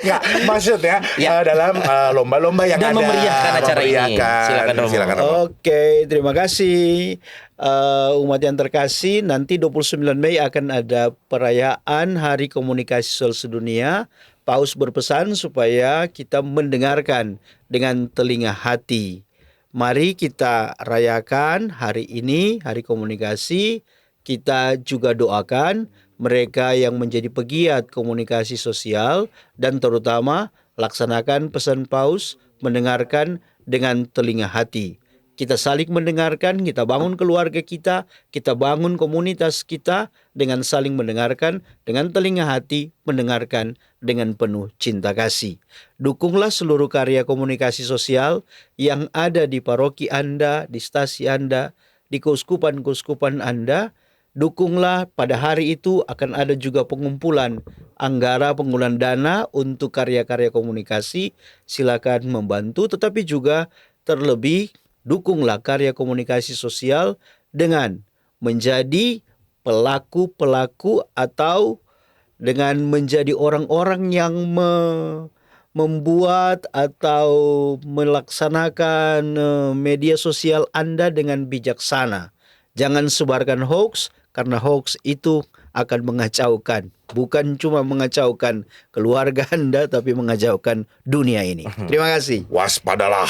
Nggak, maksudnya Ya. dalam lomba-lomba yang Dan ada. memeriahkan acara ini. Memeriahkan. Silakan, Romo. Silakan, Romo. Oke, terima kasih umat yang terkasih. Nanti 29 Mei akan ada perayaan Hari Komunikasi Sosial Sedunia. Paus berpesan supaya kita mendengarkan dengan telinga hati. Mari kita rayakan hari ini, Hari Komunikasi. Kita juga doakan mereka yang menjadi pegiat komunikasi sosial dan terutama laksanakan pesan Paus, mendengarkan dengan telinga hati. Kita saling mendengarkan, kita bangun keluarga kita bangun komunitas kita dengan saling mendengarkan, dengan telinga hati, mendengarkan dengan penuh cinta kasih. Dukunglah seluruh karya komunikasi sosial yang ada di paroki Anda, di stasi Anda, di keuskupan-keuskupan Anda. Dukunglah, pada hari itu akan ada juga pengumpulan dana untuk karya-karya komunikasi. Silakan membantu, tetapi juga terlebih dukunglah karya komunikasi sosial dengan menjadi pelaku-pelaku atau dengan menjadi orang-orang yang membuat atau melaksanakan media sosial Anda dengan bijaksana. Jangan sebarkan hoax, karena hoax itu akan mengacaukan. Bukan cuma mengacaukan keluarga Anda, tapi mengacaukan dunia ini. Terima kasih. Waspadalah.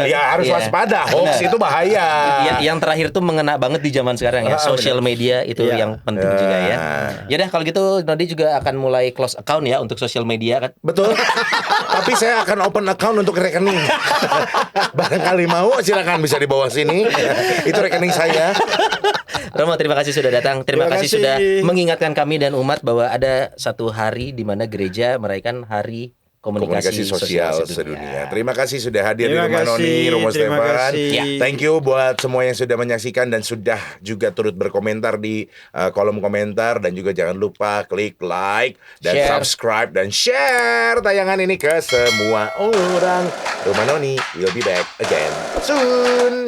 Ya harus waspada. Hoax itu bahaya. Yang terakhir tuh mengena banget di zaman sekarang ya. Social media itu yang penting juga ya. Ya dah kalau gitu Nodi juga akan mulai close account ya untuk social media kan. Betul. Tapi saya akan open account untuk rekening. Barangkali mau silakan bisa di bawah sini. Itu rekening saya. Romo, terima kasih sudah datang. Terima Terima kasih kasih. sudah mengingatkan kami dan umat bahwa ada satu hari di mana gereja merayakan Hari Komunikasi Sosial Sedunia. Terima kasih sudah hadir Terima di rumah kasih, Noni, Romo terima Stefan. kasih. Ya, thank you buat semua yang sudah menyaksikan dan sudah juga turut berkomentar di kolom komentar, dan juga jangan lupa klik like dan Share. subscribe dan share tayangan ini ke semua orang. Rumah Noni will be back again soon.